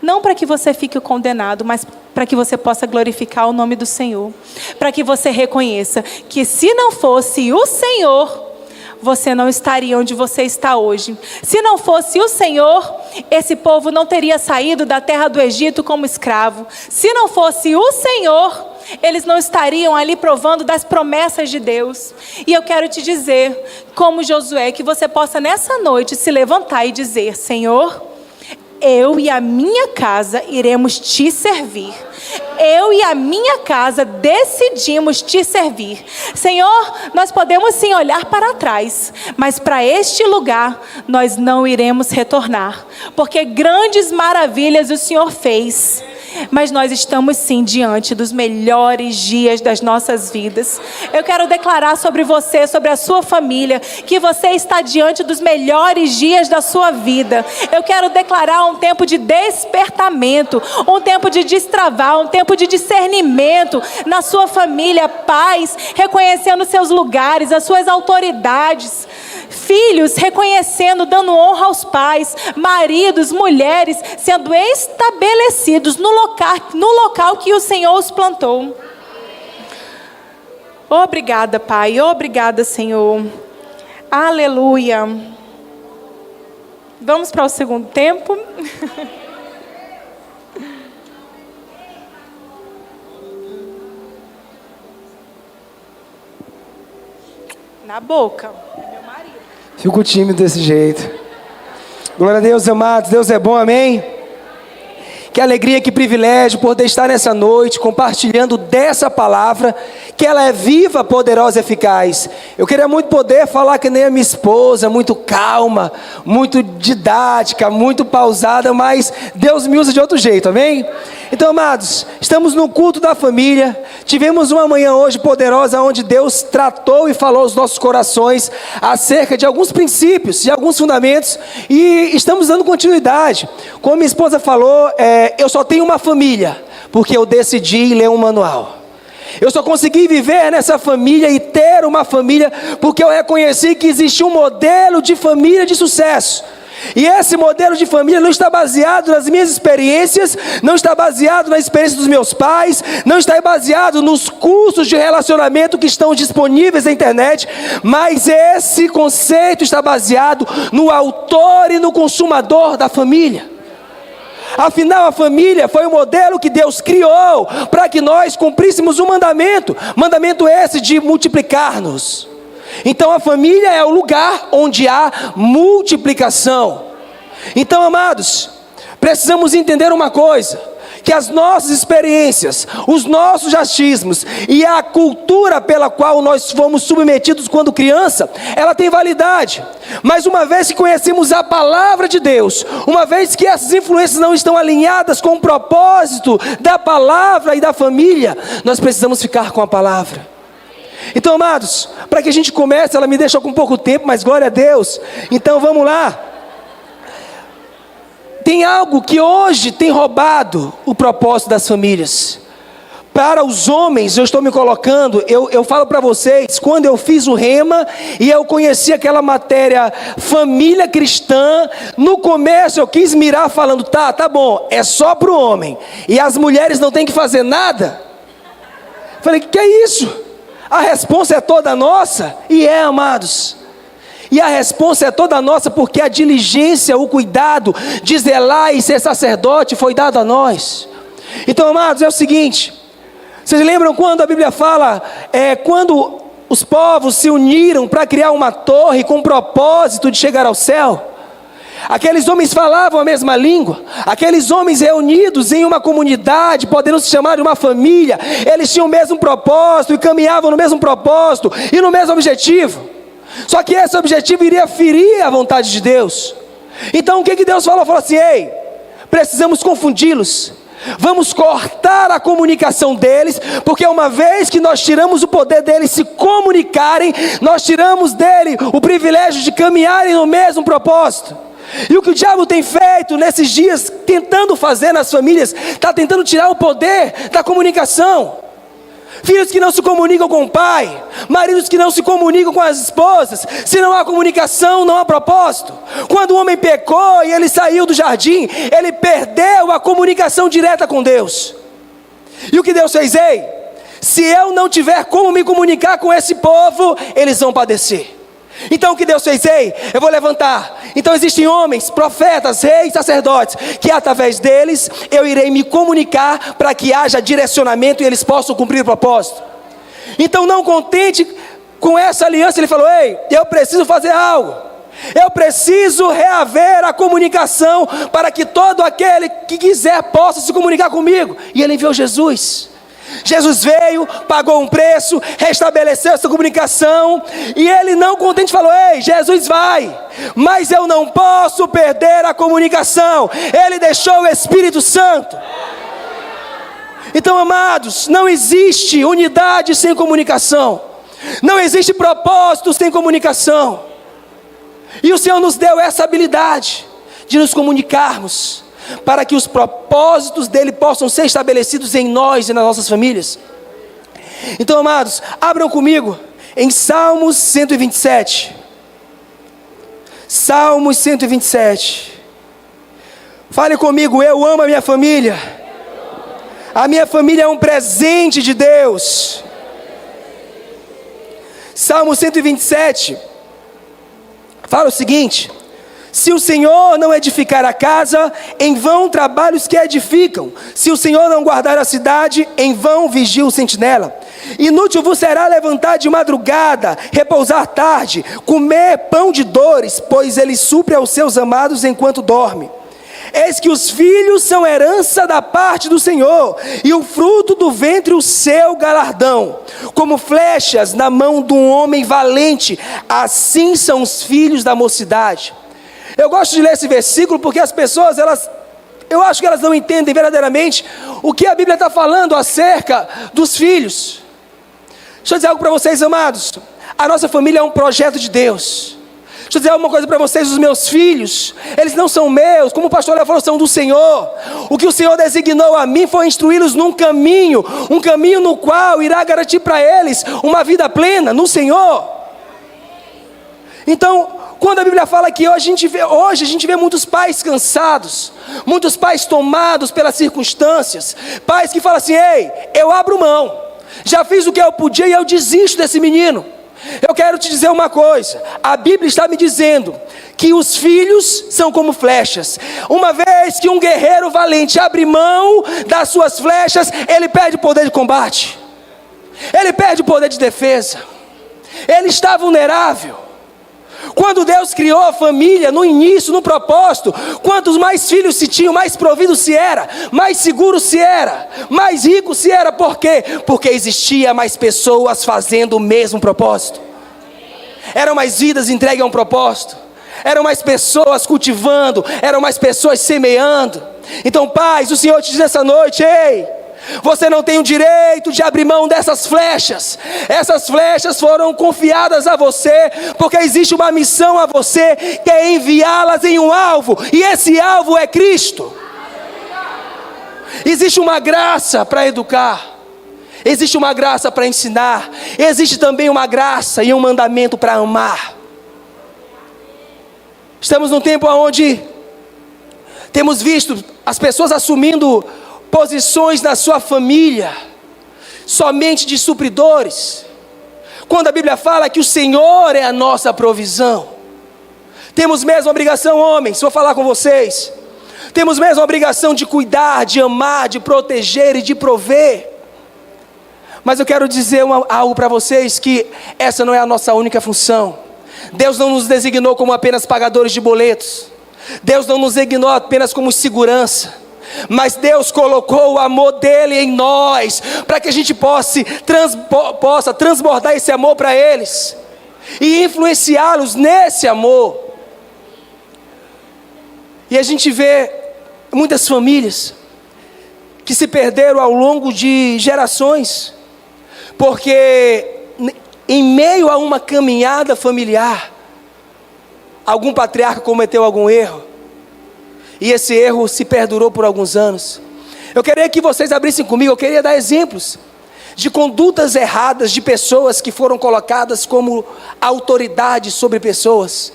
A: Não para que você fique condenado, mas para que você possa glorificar o nome do Senhor. Para que você reconheça que se não fosse o Senhor, você não estaria onde você está hoje. Se não fosse o Senhor, esse povo não teria saído da terra do Egito como escravo. Se não fosse o Senhor, eles não estariam ali provando das promessas de Deus. E eu quero te dizer, como Josué, que você possa nessa noite se levantar e dizer: Senhor, eu e a minha casa iremos te servir. Eu e a minha casa decidimos te servir. Senhor, nós podemos sim olhar para trás, mas para este lugar nós não iremos retornar, porque grandes maravilhas o Senhor fez. Mas nós estamos sim diante dos melhores dias das nossas vidas. Eu quero declarar sobre você, sobre a sua família, que você está diante dos melhores dias da sua vida. Eu quero declarar um tempo de despertamento, um tempo de destravar, um tempo de discernimento na sua família. Pais reconhecendo seus lugares, as suas autoridades. Filhos reconhecendo, dando honra aos pais. Maridos, mulheres sendo estabelecidos no local que o Senhor os plantou. Obrigada, Pai. Obrigada, Senhor. Aleluia. Vamos para o segundo tempo. Na boca. É meu marido.
B: Fico tímido desse jeito. Glória a Deus, amados. Deus é bom, amém? Que alegria, que privilégio poder estar nessa noite compartilhando dessa palavra, que ela é viva, poderosa e eficaz. Eu queria muito poder falar que nem a minha esposa, muito calma, muito didática, muito pausada, mas Deus me usa de outro jeito, amém? Então, amados, estamos no culto da família. Tivemos uma manhã hoje poderosa, onde Deus tratou e falou aos nossos corações acerca de alguns princípios e alguns fundamentos, e estamos dando continuidade. Como minha esposa falou, eu só tenho uma família porque eu decidi ler um manual. Eu só consegui viver nessa família e ter uma família porque eu reconheci que existe um modelo de família de sucesso. E esse modelo de família não está baseado nas minhas experiências, não está baseado na experiência dos meus pais, não está baseado nos cursos de relacionamento que estão disponíveis na internet, mas esse conceito está baseado no autor e no consumador da família. Afinal, a família foi o modelo que Deus criou para que nós cumpríssemos um mandamento esse de multiplicar-nos. Então a família é o lugar onde há multiplicação. Então, amados, precisamos entender uma coisa, que as nossas experiências, os nossos achismos e a cultura pela qual nós fomos submetidos quando criança, ela tem validade. Mas uma vez que conhecemos a palavra de Deus, uma vez que essas influências não estão alinhadas com o propósito da palavra e da família, nós precisamos ficar com a palavra. Então, amados, para que a gente comece, ela me deixou com pouco tempo, mas glória a Deus. Então vamos lá. Tem algo que hoje tem roubado o propósito das famílias. Para os homens, eu estou me colocando, eu falo para vocês, quando eu fiz o Rema e eu conheci aquela matéria família cristã, no começo eu quis mirar falando, tá bom, é só para o homem, e as mulheres não têm que fazer nada. Falei, que é isso? A responsa é toda nossa? E amados. E a responsa é toda nossa porque a diligência, o cuidado de zelar e ser sacerdote foi dado a nós. Então, amados, é o seguinte. Vocês lembram quando a Bíblia fala, quando os povos se uniram para criar uma torre com o propósito de chegar ao céu? Aqueles homens falavam a mesma língua, aqueles homens reunidos em uma comunidade, podendo se chamar de uma família, eles tinham o mesmo propósito e caminhavam no mesmo propósito e no mesmo objetivo. Só que esse objetivo iria ferir a vontade de Deus. Então o que Deus falou? Falou assim, ei, precisamos confundi-los, vamos cortar a comunicação deles, porque uma vez que nós tiramos o poder deles se comunicarem, nós tiramos dele o privilégio de caminharem no mesmo propósito. E o que o diabo tem feito nesses dias, tentando fazer nas famílias, está tentando tirar o poder da comunicação. Filhos que não se comunicam com o pai, maridos que não se comunicam com as esposas. Se não há comunicação, não há propósito. Quando o homem pecou e ele saiu do jardim, ele perdeu a comunicação direta com Deus. E o que Deus fez? Ei, se eu não tiver como me comunicar com esse povo, eles vão padecer. Então o que Deus fez? Ei, eu vou levantar. Então existem homens, profetas, reis, sacerdotes, que através deles eu irei me comunicar para que haja direcionamento e eles possam cumprir o propósito. Então, não contente com essa aliança, ele falou, ei, eu preciso fazer algo. Eu preciso reaver a comunicação para que todo aquele que quiser possa se comunicar comigo. E ele enviou Jesus. Jesus veio, pagou um preço, restabeleceu essa comunicação, e ele não contente falou, ei, Jesus vai, mas eu não posso perder a comunicação. Ele deixou o Espírito Santo. Então, amados, não existe unidade sem comunicação, não existe propósito sem comunicação, e o Senhor nos deu essa habilidade de nos comunicarmos, para que os propósitos dele possam ser estabelecidos em nós e nas nossas famílias. Então, amados, abram comigo em Salmos 127. Salmos 127. Fale comigo, eu amo a minha família. A minha família é um presente de Deus. Salmo 127 fala o seguinte: se o Senhor não edificar a casa, em vão trabalham os que a edificam. Se o Senhor não guardar a cidade, em vão vigia o sentinela. Inútil vos será levantar de madrugada, repousar tarde, comer pão de dores, pois ele supre aos seus amados enquanto dorme. Eis que os filhos são herança da parte do Senhor, e o fruto do ventre o seu galardão. Como flechas na mão de um homem valente, assim são os filhos da mocidade. Eu gosto de ler esse versículo porque as pessoas, eu acho que elas não entendem verdadeiramente o que a Bíblia está falando acerca dos filhos. Deixa eu dizer algo para vocês, amados. A nossa família é um projeto de Deus. Deixa eu dizer uma coisa para vocês: os meus filhos, eles não são meus, como o pastor Léo falou, são do Senhor. O que o Senhor designou a mim foi instruí-los num caminho, um caminho no qual irá garantir para eles uma vida plena no Senhor. Então, quando a Bíblia fala que hoje a gente vê muitos pais cansados, muitos pais tomados pelas circunstâncias, pais que falam assim: ei, eu abro mão, já fiz o que eu podia e eu desisto desse menino. Eu quero te dizer uma coisa: a Bíblia está me dizendo que os filhos são como flechas. Uma vez que um guerreiro valente abre mão das suas flechas, ele perde o poder de combate, ele perde o poder de defesa, ele está vulnerável. Quando Deus criou a família, no início, no propósito, quantos mais filhos se tinham, mais provido se era, mais seguro se era, mais rico se era. Por quê? Porque existia mais pessoas fazendo o mesmo propósito. Eram mais vidas entregues a um propósito. Eram mais pessoas cultivando, eram mais pessoas semeando. Então, pais, o Senhor te diz essa noite: ei, você não tem o direito de abrir mão dessas flechas. Essas flechas foram confiadas a você, porque existe uma missão a você, que é enviá-las em um alvo, e esse alvo é Cristo. Existe uma graça para educar, existe uma graça para ensinar, existe também uma graça e um mandamento para amar. Estamos num tempo onde temos visto as pessoas assumindo posições na sua família somente de supridores, quando a Bíblia fala que o Senhor é a nossa provisão. Temos mesmo a obrigação, homens, vou falar com vocês, temos mesmo a obrigação de cuidar, de amar, de proteger e de prover. Mas eu quero dizer algo para vocês, que essa não é a nossa única função. Deus não nos designou como apenas pagadores de boletos, Deus não nos designou apenas como segurança, mas Deus colocou o amor dele em nós, para que a gente possa transbordar esse amor para eles, e influenciá-los nesse amor. E a gente vê muitas famílias que se perderam ao longo de gerações, porque em meio a uma caminhada familiar, algum patriarca cometeu algum erro, e esse erro se perdurou por alguns anos. Eu queria que vocês abrissem comigo, eu queria dar exemplos de condutas erradas de pessoas que foram colocadas como autoridade sobre pessoas,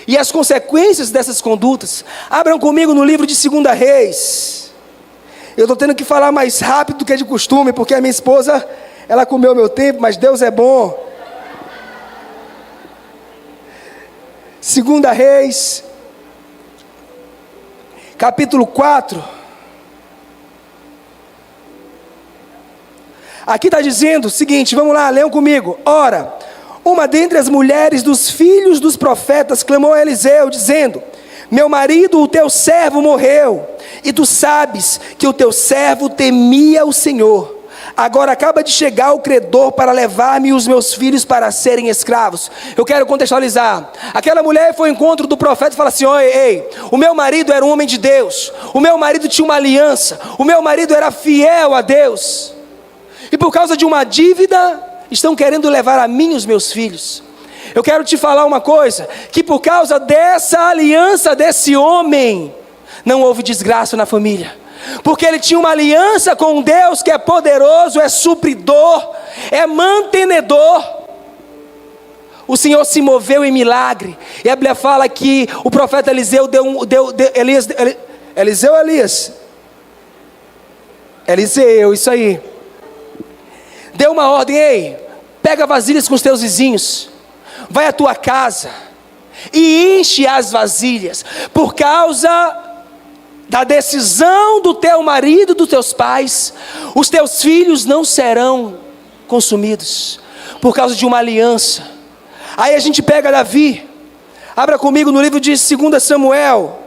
B: e as consequências dessas condutas. Abram comigo no livro de 2 Reis. Eu estou tendo que falar mais rápido do que de costume, porque a minha esposa, ela comeu meu tempo, mas Deus é bom. 2 Reis, capítulo 4, aqui está dizendo o seguinte, vamos lá, leiam comigo. Ora, uma dentre as mulheres dos filhos dos profetas clamou a Eliseu, dizendo: meu marido, o teu servo, morreu, e tu sabes que o teu servo temia o Senhor. Agora acaba de chegar o credor para levar-me e os meus filhos para serem escravos. Eu quero contextualizar. Aquela mulher foi ao encontro do profeta e falou assim: ei, o meu marido era um homem de Deus, o meu marido tinha uma aliança, o meu marido era fiel a Deus, e por causa de uma dívida, estão querendo levar a mim e os meus filhos. Eu quero te falar uma coisa, que por causa dessa aliança desse homem, não houve desgraça na família, porque ele tinha uma aliança com um Deus que é poderoso, é supridor, é mantenedor. o Senhor se moveu em milagre. E a Bíblia fala que o profeta Eliseu Eliseu, isso aí. Deu uma ordem: ei, pega vasilhas com os teus vizinhos, vai à tua casa e enche as vasilhas, por causa da decisão do teu marido, dos teus pais, os teus filhos não serão consumidos, por causa de uma aliança. Aí a gente pega Davi, abra comigo no livro de 2 Samuel,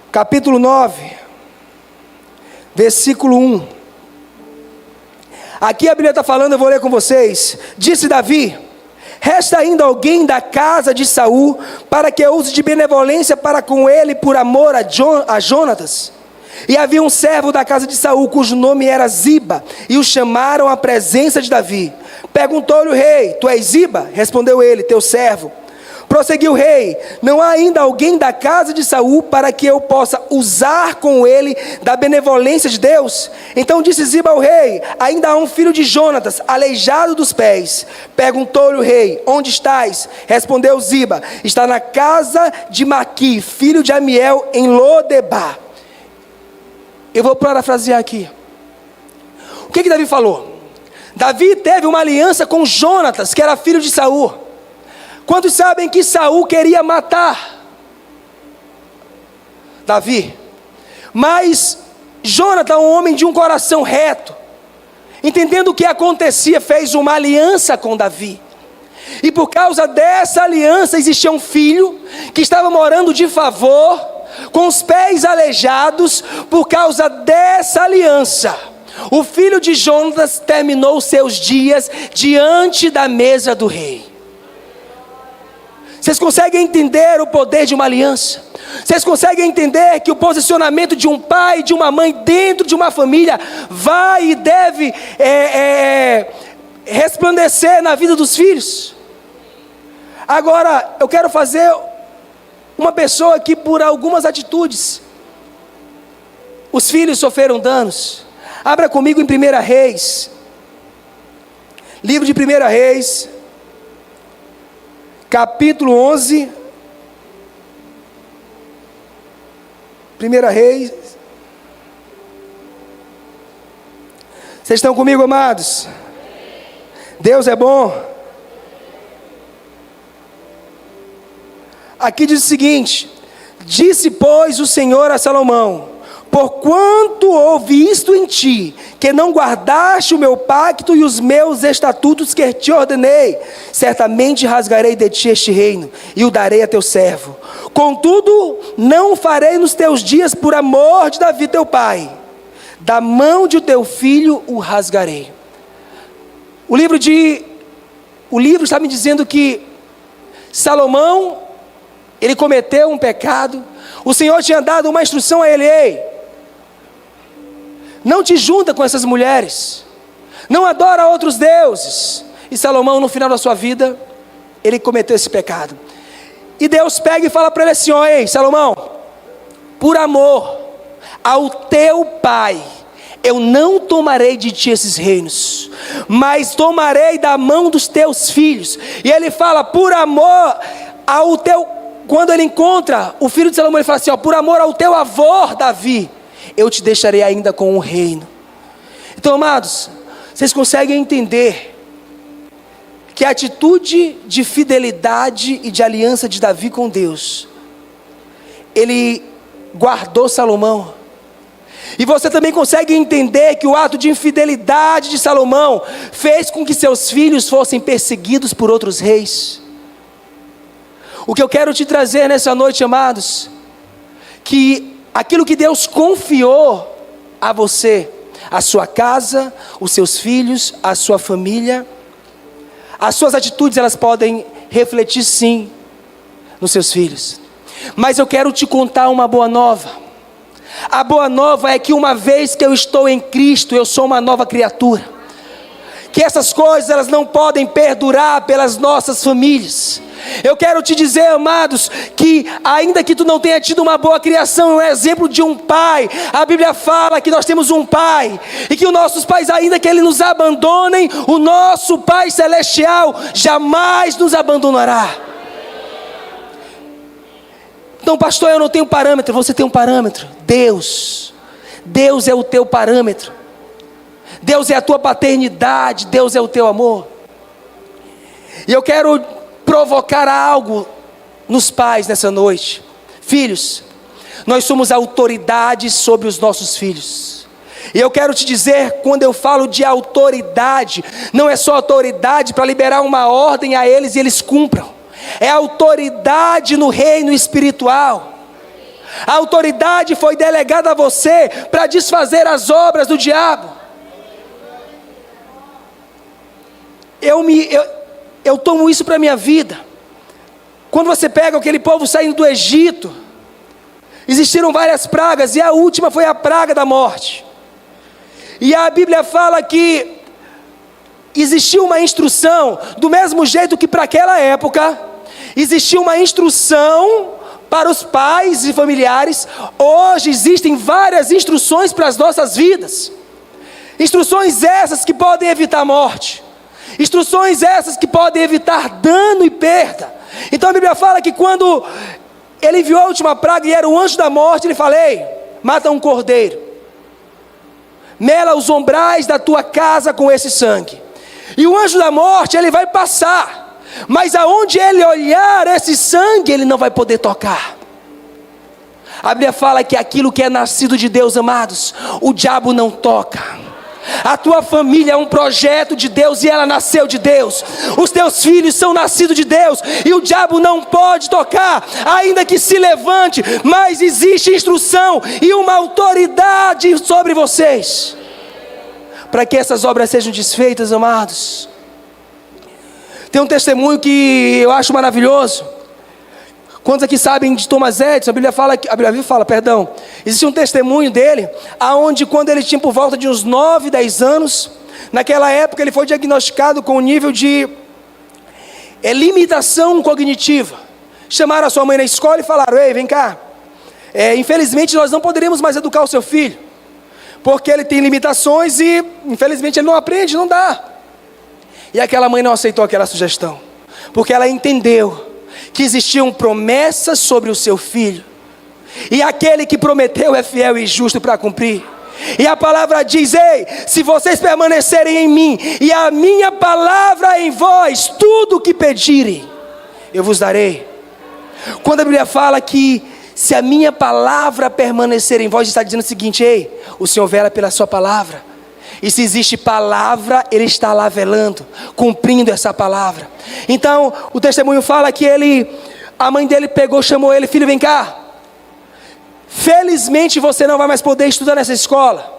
B: capítulo 9, versículo 1. Aqui a Bíblia está falando, eu vou ler com vocês. Disse Davi: resta ainda alguém da casa de Saul, para que eu use de benevolência para com ele, por amor a Jonatas. E havia um servo da casa de Saul, cujo nome era Ziba, e o chamaram à presença de Davi. Perguntou-lhe o rei: tu és Ziba? Respondeu ele: teu servo. Prosseguiu o rei: não há ainda alguém da casa de Saul, para que eu possa usar com ele da benevolência de Deus? Então disse Ziba ao rei: ainda há um filho de Jonatas, aleijado dos pés. Perguntou-lhe o rei: onde estás? Respondeu Ziba: está na casa de Maqui, filho de Amiel, em Lodebar. Eu vou parafrasear aqui. O que Davi falou? Davi teve uma aliança com Jonatas, que era filho de Saul. Quantos sabem que Saul queria matar Davi? Mas Jonatas, um homem de um coração reto, entendendo o que acontecia, fez uma aliança com Davi. E por causa dessa aliança existia um filho que estava morando de favor, com os pés aleijados. Por causa dessa aliança, o filho de Jonatas terminou seus dias diante da mesa do rei. Vocês conseguem entender o poder de uma aliança? Vocês conseguem entender que o posicionamento de um pai e de uma mãe dentro de uma família vai e deve resplandecer na vida dos filhos? Agora, eu quero fazer uma pessoa que, por algumas atitudes, os filhos sofreram danos. Abra comigo em 1 Reis, livro de 1 Reis, capítulo 11, 1 Reis. Vocês estão comigo, amados? Deus é bom. Aqui diz o seguinte: disse, pois, o Senhor a Salomão: porquanto houve isto em ti, que não guardaste o meu pacto e os meus estatutos que te ordenei, certamente rasgarei de ti este reino, e o darei a teu servo. Contudo, não o farei nos teus dias, por amor de Davi teu pai. Da mão de teu filho o rasgarei. O livro está me dizendo que Salomão, ele cometeu um pecado. O Senhor tinha dado uma instrução a ele: ei, não te junta com essas mulheres, não adora outros deuses. E Salomão, no final da sua vida, ele cometeu esse pecado. E Deus pega e fala para ele assim: ó, ei, Salomão, por amor ao teu pai, eu não tomarei de ti esses reinos, mas tomarei da mão dos teus filhos. E ele fala: por amor ao teu... Quando ele encontra o filho de Salomão, ele fala assim: ó, por amor ao teu avô Davi, eu te deixarei ainda com um reino. Então, amados, vocês conseguem entender que a atitude de fidelidade e de aliança de Davi com Deus, ele guardou Salomão. E você também consegue entender que o ato de infidelidade de Salomão fez com que seus filhos fossem perseguidos por outros reis. O que eu quero te trazer nessa noite, amados, que aquilo que Deus confiou a você, a sua casa, os seus filhos, a sua família, as suas atitudes, elas podem refletir sim nos seus filhos. Mas eu quero te contar uma boa nova. A boa nova é que uma vez que eu estou em Cristo, eu sou uma nova criatura. Que essas coisas, elas não podem perdurar pelas nossas famílias. Eu quero te dizer, amados, que ainda que tu não tenha tido uma boa criação, é um exemplo de um pai. A Bíblia fala que nós temos um pai, e que os nossos pais, ainda que eles nos abandonem, o nosso Pai Celestial jamais nos abandonará. Então, pastor, eu não tenho parâmetro. Você tem um parâmetro: Deus. Deus é o teu parâmetro. Deus é a tua paternidade. Deus é o teu amor. E eu quero provocar algo nos pais nessa noite. Filhos, nós somos autoridade sobre os nossos filhos. E eu quero te dizer, quando eu falo de autoridade, não é só autoridade para liberar uma ordem a eles e eles cumpram. É autoridade no reino espiritual. A autoridade foi delegada a você para desfazer as obras do diabo. Eu tomo isso para a minha vida. Quando você pega aquele povo saindo do Egito, existiram várias pragas, e a última foi a praga da morte. E a Bíblia fala que existia uma instrução, do mesmo jeito que para aquela época existia uma instrução para os pais e familiares, hoje existem várias instruções para as nossas vidas. Instruções essas que podem evitar a morte. Instruções essas que podem evitar dano e perda. Então a Bíblia fala que quando ele viu a última praga e era o anjo da morte, ele falou: ei, mata um cordeiro, mela os umbrais da tua casa com esse sangue. E o anjo da morte, ele vai passar, mas aonde ele olhar esse sangue, ele não vai poder tocar. A Bíblia fala que aquilo que é nascido de Deus, amados, o diabo não toca. A tua família é um projeto de Deus e ela nasceu de Deus. Os teus filhos são nascidos de Deus e o diabo não pode tocar, ainda que se levante. Mas existe instrução e uma autoridade sobre vocês, para que essas obras sejam desfeitas, amados. Tem um testemunho que eu acho maravilhoso. Quantos aqui sabem de Thomas Edison? A Bíblia fala, existe um testemunho dele, aonde quando ele tinha por volta de uns 9, 10 anos, naquela época ele foi diagnosticado com um nível de limitação cognitiva. Chamaram a sua mãe na escola e falaram: ei, vem cá, infelizmente nós não poderemos mais educar o seu filho, porque ele tem limitações e infelizmente ele não aprende, não dá. E aquela mãe não aceitou aquela sugestão, porque ela entendeu que existiam promessas sobre o seu filho, e aquele que prometeu é fiel e justo para cumprir. E a palavra diz: ei, se vocês permanecerem em mim e a minha palavra em vós, tudo o que pedirem eu vos darei. Quando a Bíblia fala que se a minha palavra permanecer em vós, está dizendo o seguinte: ei, o Senhor vela pela sua palavra. E se existe palavra, Ele está lá velando, cumprindo essa palavra. Então, o testemunho fala que a mãe dele pegou, chamou ele: filho, vem cá. Felizmente você não vai mais poder estudar nessa escola.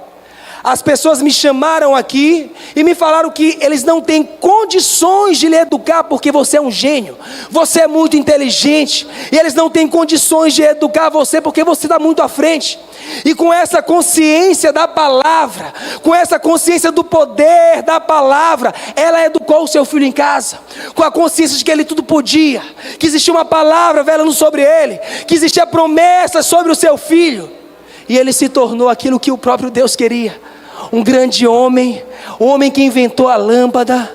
B: As pessoas me chamaram aqui e me falaram que eles não têm condições de lhe educar, porque você é um gênio, você é muito inteligente, e eles não têm condições de educar você porque você está muito à frente. E com essa consciência da palavra, com essa consciência do poder da palavra, ela educou o seu filho em casa, com a consciência de que ele tudo podia, que existia uma palavra velando sobre ele, que existia promessa sobre o seu filho, e ele se tornou aquilo que o próprio Deus queria, um grande homem, o homem que inventou a lâmpada.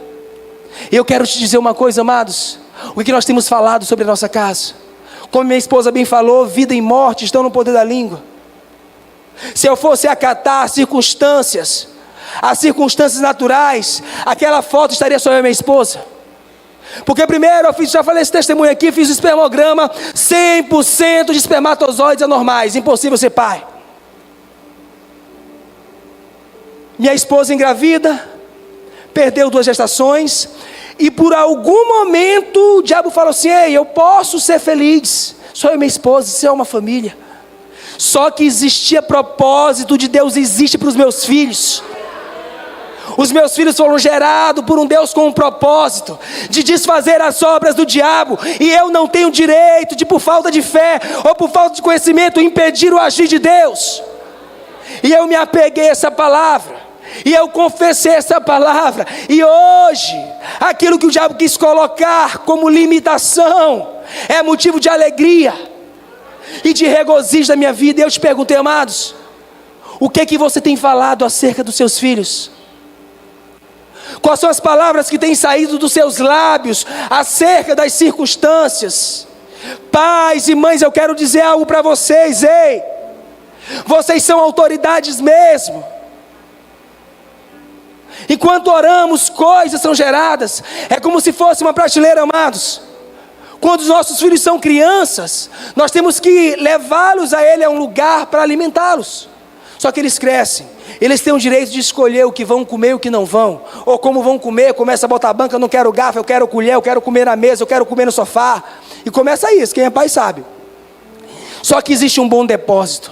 B: E eu quero te dizer uma coisa, amados, o que nós temos falado sobre a nossa casa, como minha esposa bem falou, vida e morte estão no poder da língua. Se eu fosse acatar as circunstâncias naturais, aquela foto estaria só eu e minha esposa. Porque primeiro já falei esse testemunho aqui, fiz o espermograma, 100% de espermatozoides anormais, impossível ser pai. Minha esposa engravida, perdeu 2 gestações, e por algum momento o diabo falou assim: ei, eu posso ser feliz, só eu e minha esposa, isso é uma família. Só que existia propósito de Deus, existe para os meus filhos. Os meus filhos foram gerados por um Deus com um propósito de desfazer as obras do diabo, e eu não tenho direito de, por falta de fé ou por falta de conhecimento, impedir o agir de Deus. E eu me apeguei a essa palavra, E eu confessei essa palavra. E hoje, aquilo que o diabo quis colocar como limitação, é motivo de alegria e de regozijo da minha vida. E eu te perguntei, amados, o que você tem falado acerca dos seus filhos? Quais são as palavras que têm saído dos seus lábios acerca das circunstâncias? Pais e mães, eu quero dizer algo para vocês, ei, vocês são autoridades mesmo. Enquanto oramos, coisas são geradas. É como se fosse uma prateleira, amados. Quando os nossos filhos são crianças, nós temos que levá-los a Ele a um lugar para alimentá-los. Só que eles crescem, eles têm o direito de escolher o que vão comer e o que não vão. Ou como vão comer, começa a botar a banca, eu não quero garfo, eu quero colher, eu quero comer na mesa, eu quero comer no sofá. E começa isso, quem é pai sabe. Só que existe um bom depósito.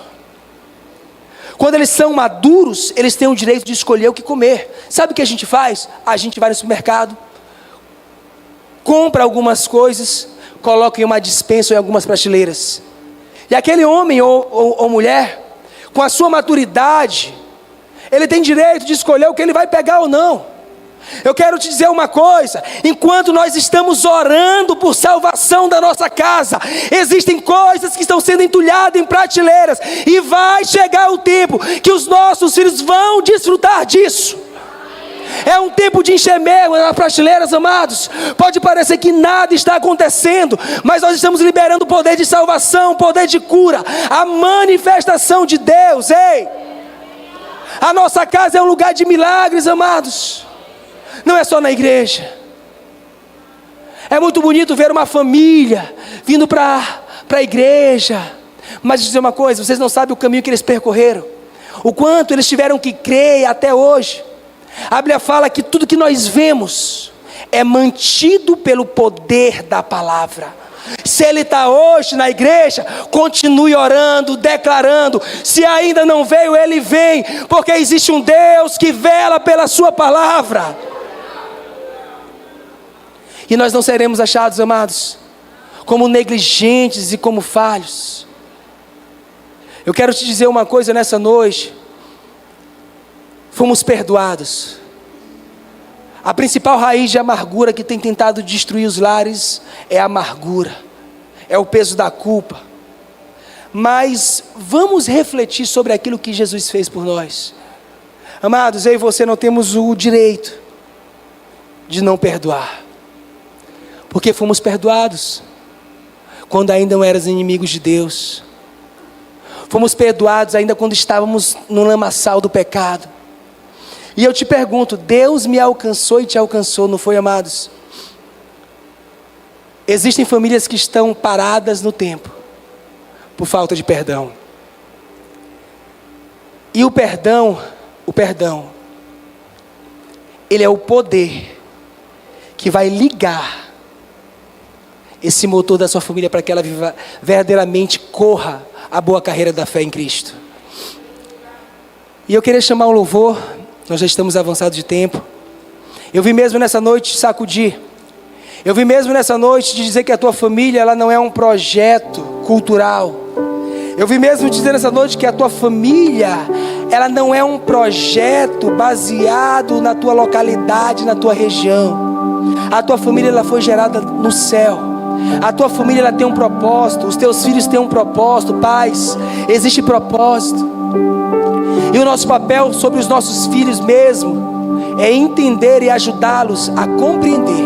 B: Quando eles são maduros, eles têm o direito de escolher o que comer. Sabe o que a gente faz? A gente vai no supermercado, compra algumas coisas, coloca em uma despensa ou em algumas prateleiras. E aquele homem ou mulher, com a sua maturidade, ele tem direito de escolher o que ele vai pegar ou não. Eu quero te dizer uma coisa: enquanto nós estamos orando por salvação da nossa casa, existem coisas que estão sendo entulhadas em prateleiras, e vai chegar o tempo que os nossos filhos vão desfrutar disso. É um tempo de encher mesmo nas prateleiras, amados. Pode parecer que nada está acontecendo, mas nós estamos liberando o poder de salvação, o poder de cura, a manifestação de Deus. Ei, a nossa casa é um lugar de milagres, amados. Não é só na igreja. É muito bonito ver uma família vindo para a igreja, mas dizer uma coisa, vocês não sabem o caminho que eles percorreram, o quanto eles tiveram que crer até hoje. A Bíblia fala que tudo que nós vemos é mantido pelo poder da palavra. Se ele está hoje na igreja, continue orando, declarando. Se ainda não veio, ele vem, porque existe um Deus que vela pela sua palavra. E nós não seremos achados, amados, como negligentes e como falhos. Eu quero te dizer uma coisa nessa noite: fomos perdoados. A principal raiz de amargura que tem tentado destruir os lares é a amargura, é o peso da culpa. Mas vamos refletir sobre aquilo que Jesus fez por nós. Amados, eu e você não temos o direito de não perdoar, porque fomos perdoados quando ainda não éramos inimigos de Deus. Fomos perdoados ainda quando estávamos no lamaçal do pecado. E eu te pergunto, Deus me alcançou e te alcançou, não foi, amados? Existem famílias que estão paradas no tempo por falta de perdão. E o perdão, ele é o poder que vai ligar esse motor da sua família para que ela verdadeiramente corra a boa carreira da fé em Cristo. E eu queria chamar o louvor, nós já estamos avançados de tempo. Eu vim mesmo nessa noite sacudir. Eu vim mesmo nessa noite de dizer que a tua família, ela não é um projeto cultural. Eu vim mesmo dizer nessa noite que a tua família, ela não é um projeto baseado na tua localidade, na tua região. A tua família, ela foi gerada no céu. A tua família, ela tem um propósito. Os teus filhos têm um propósito. Pais, existe propósito. E o nosso papel sobre os nossos filhos mesmo é entender e ajudá-los a compreender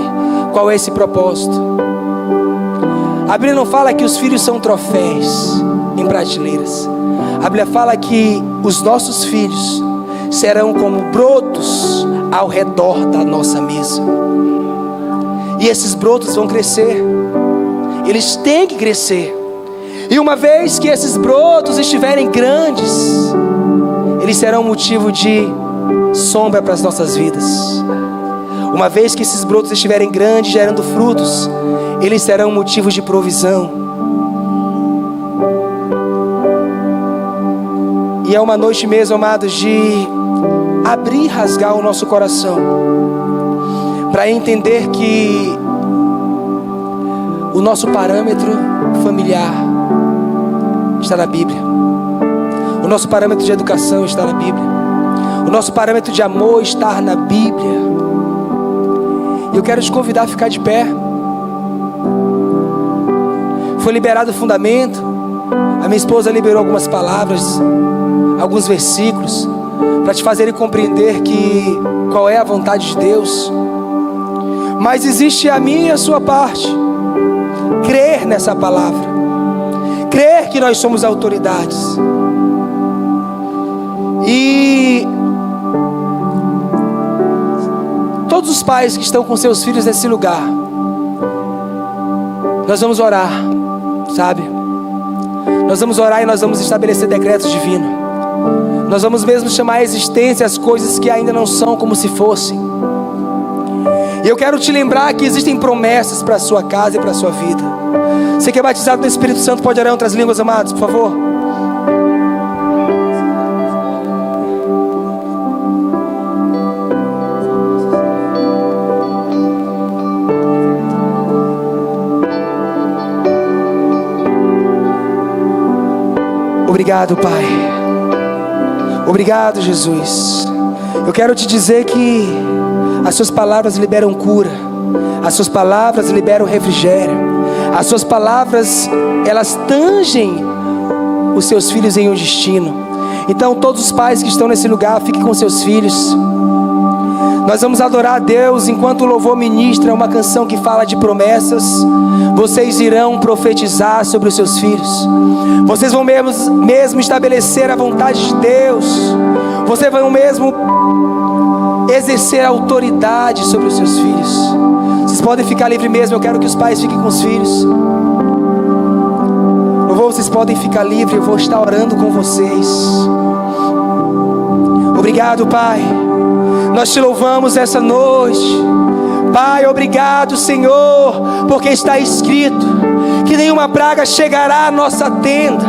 B: qual é esse propósito. A Bíblia não fala que os filhos são troféus em prateleiras. A Bíblia fala que os nossos filhos serão como brotos ao redor da nossa mesa. E esses brotos vão crescer. Eles têm que crescer. E uma vez que esses brotos estiverem grandes, eles serão motivo de sombra para as nossas vidas. Uma vez que esses brotos estiverem grandes, gerando frutos, eles serão motivos de provisão. E é uma noite mesmo, amados, de abrir e rasgar o nosso coração, para entender que o nosso parâmetro familiar está na Bíblia. O nosso parâmetro de educação está na Bíblia. O nosso parâmetro de amor está na Bíblia. E eu quero te convidar a ficar de pé. Foi liberado o fundamento. A minha esposa liberou algumas palavras, alguns versículos, para te fazerem compreender qual é a vontade de Deus. Mas existe a minha e a sua parte. Crer nessa palavra. Crer que nós somos autoridades. E todos os pais que estão com seus filhos nesse lugar, nós vamos orar, sabe? Nós vamos orar e nós vamos estabelecer decretos divinos. Nós vamos mesmo chamar à existência as coisas que ainda não são como se fossem. E eu quero te lembrar que existem promessas para a sua casa e para a sua vida. Você que é batizado no Espírito Santo pode orar em outras línguas, amados, por favor. Obrigado, Pai. Obrigado, Jesus. Eu quero te dizer que as suas palavras liberam cura. As suas palavras liberam refrigério. As suas palavras, elas tangem os seus filhos em um destino. Então todos os pais que estão nesse lugar, fiquem com seus filhos. Nós vamos adorar a Deus enquanto o louvor ministra uma canção que fala de promessas. Vocês irão profetizar sobre os seus filhos. Vocês vão mesmo estabelecer a vontade de Deus. Vocês vão mesmo exercer autoridade sobre os seus filhos. Vocês podem ficar livres mesmo. Eu quero que os pais fiquem com os filhos. Vocês podem ficar livres. Eu vou estar orando com vocês. Obrigado, Pai. Nós te louvamos essa noite. Pai, obrigado, Senhor, porque está escrito que nenhuma praga chegará à nossa tenda.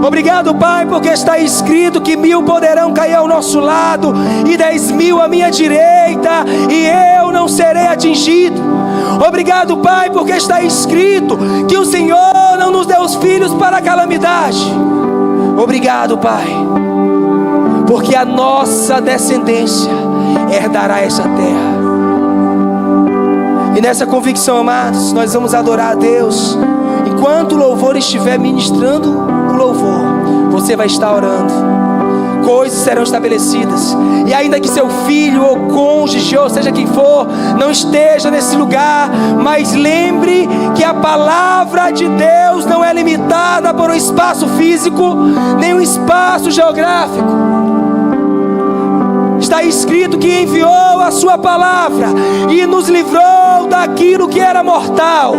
B: Obrigado, Pai, porque está escrito que 1000 poderão cair ao nosso lado e 10.000 à minha direita, e eu não serei atingido. Obrigado, Pai, porque está escrito que o Senhor não nos deu os filhos para a calamidade. Obrigado, Pai, porque a nossa descendência herdará essa terra. E nessa convicção, amados, nós vamos adorar a Deus. Enquanto o louvor estiver ministrando o louvor, você vai estar orando. Coisas serão estabelecidas. E ainda que seu filho ou cônjuge, ou seja quem for, não esteja nesse lugar, mas lembre que a palavra de Deus não é limitada por um espaço físico, nem um espaço geográfico. Está escrito que enviou a sua palavra e nos livrou daquilo que era mortal.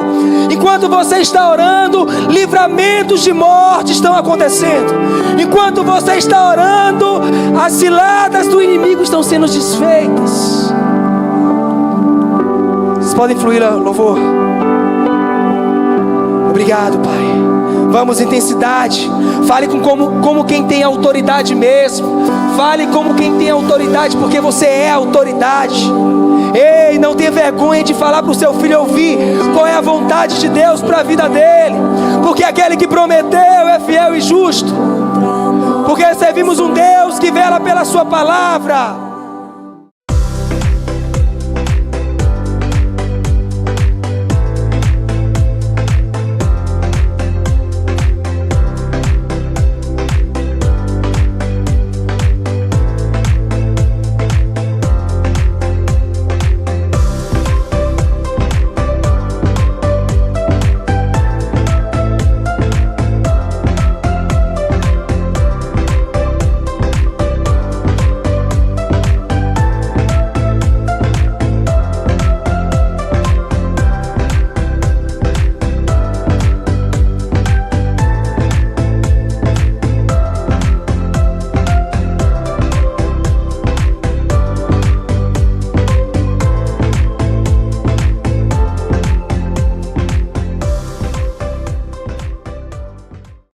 B: Enquanto você está orando, livramentos de morte estão acontecendo. Enquanto você está orando, as ciladas do inimigo estão sendo desfeitas. Vocês podem fluir, louvor. Obrigado, Pai. Vamos, intensidade. Fale como quem tem autoridade mesmo. Fale como quem tem autoridade, porque você é autoridade. Ei, não tenha vergonha de falar para o seu filho ouvir qual é a vontade de Deus para a vida dele. Porque aquele que prometeu é fiel e justo. Porque servimos um Deus que vela pela sua palavra.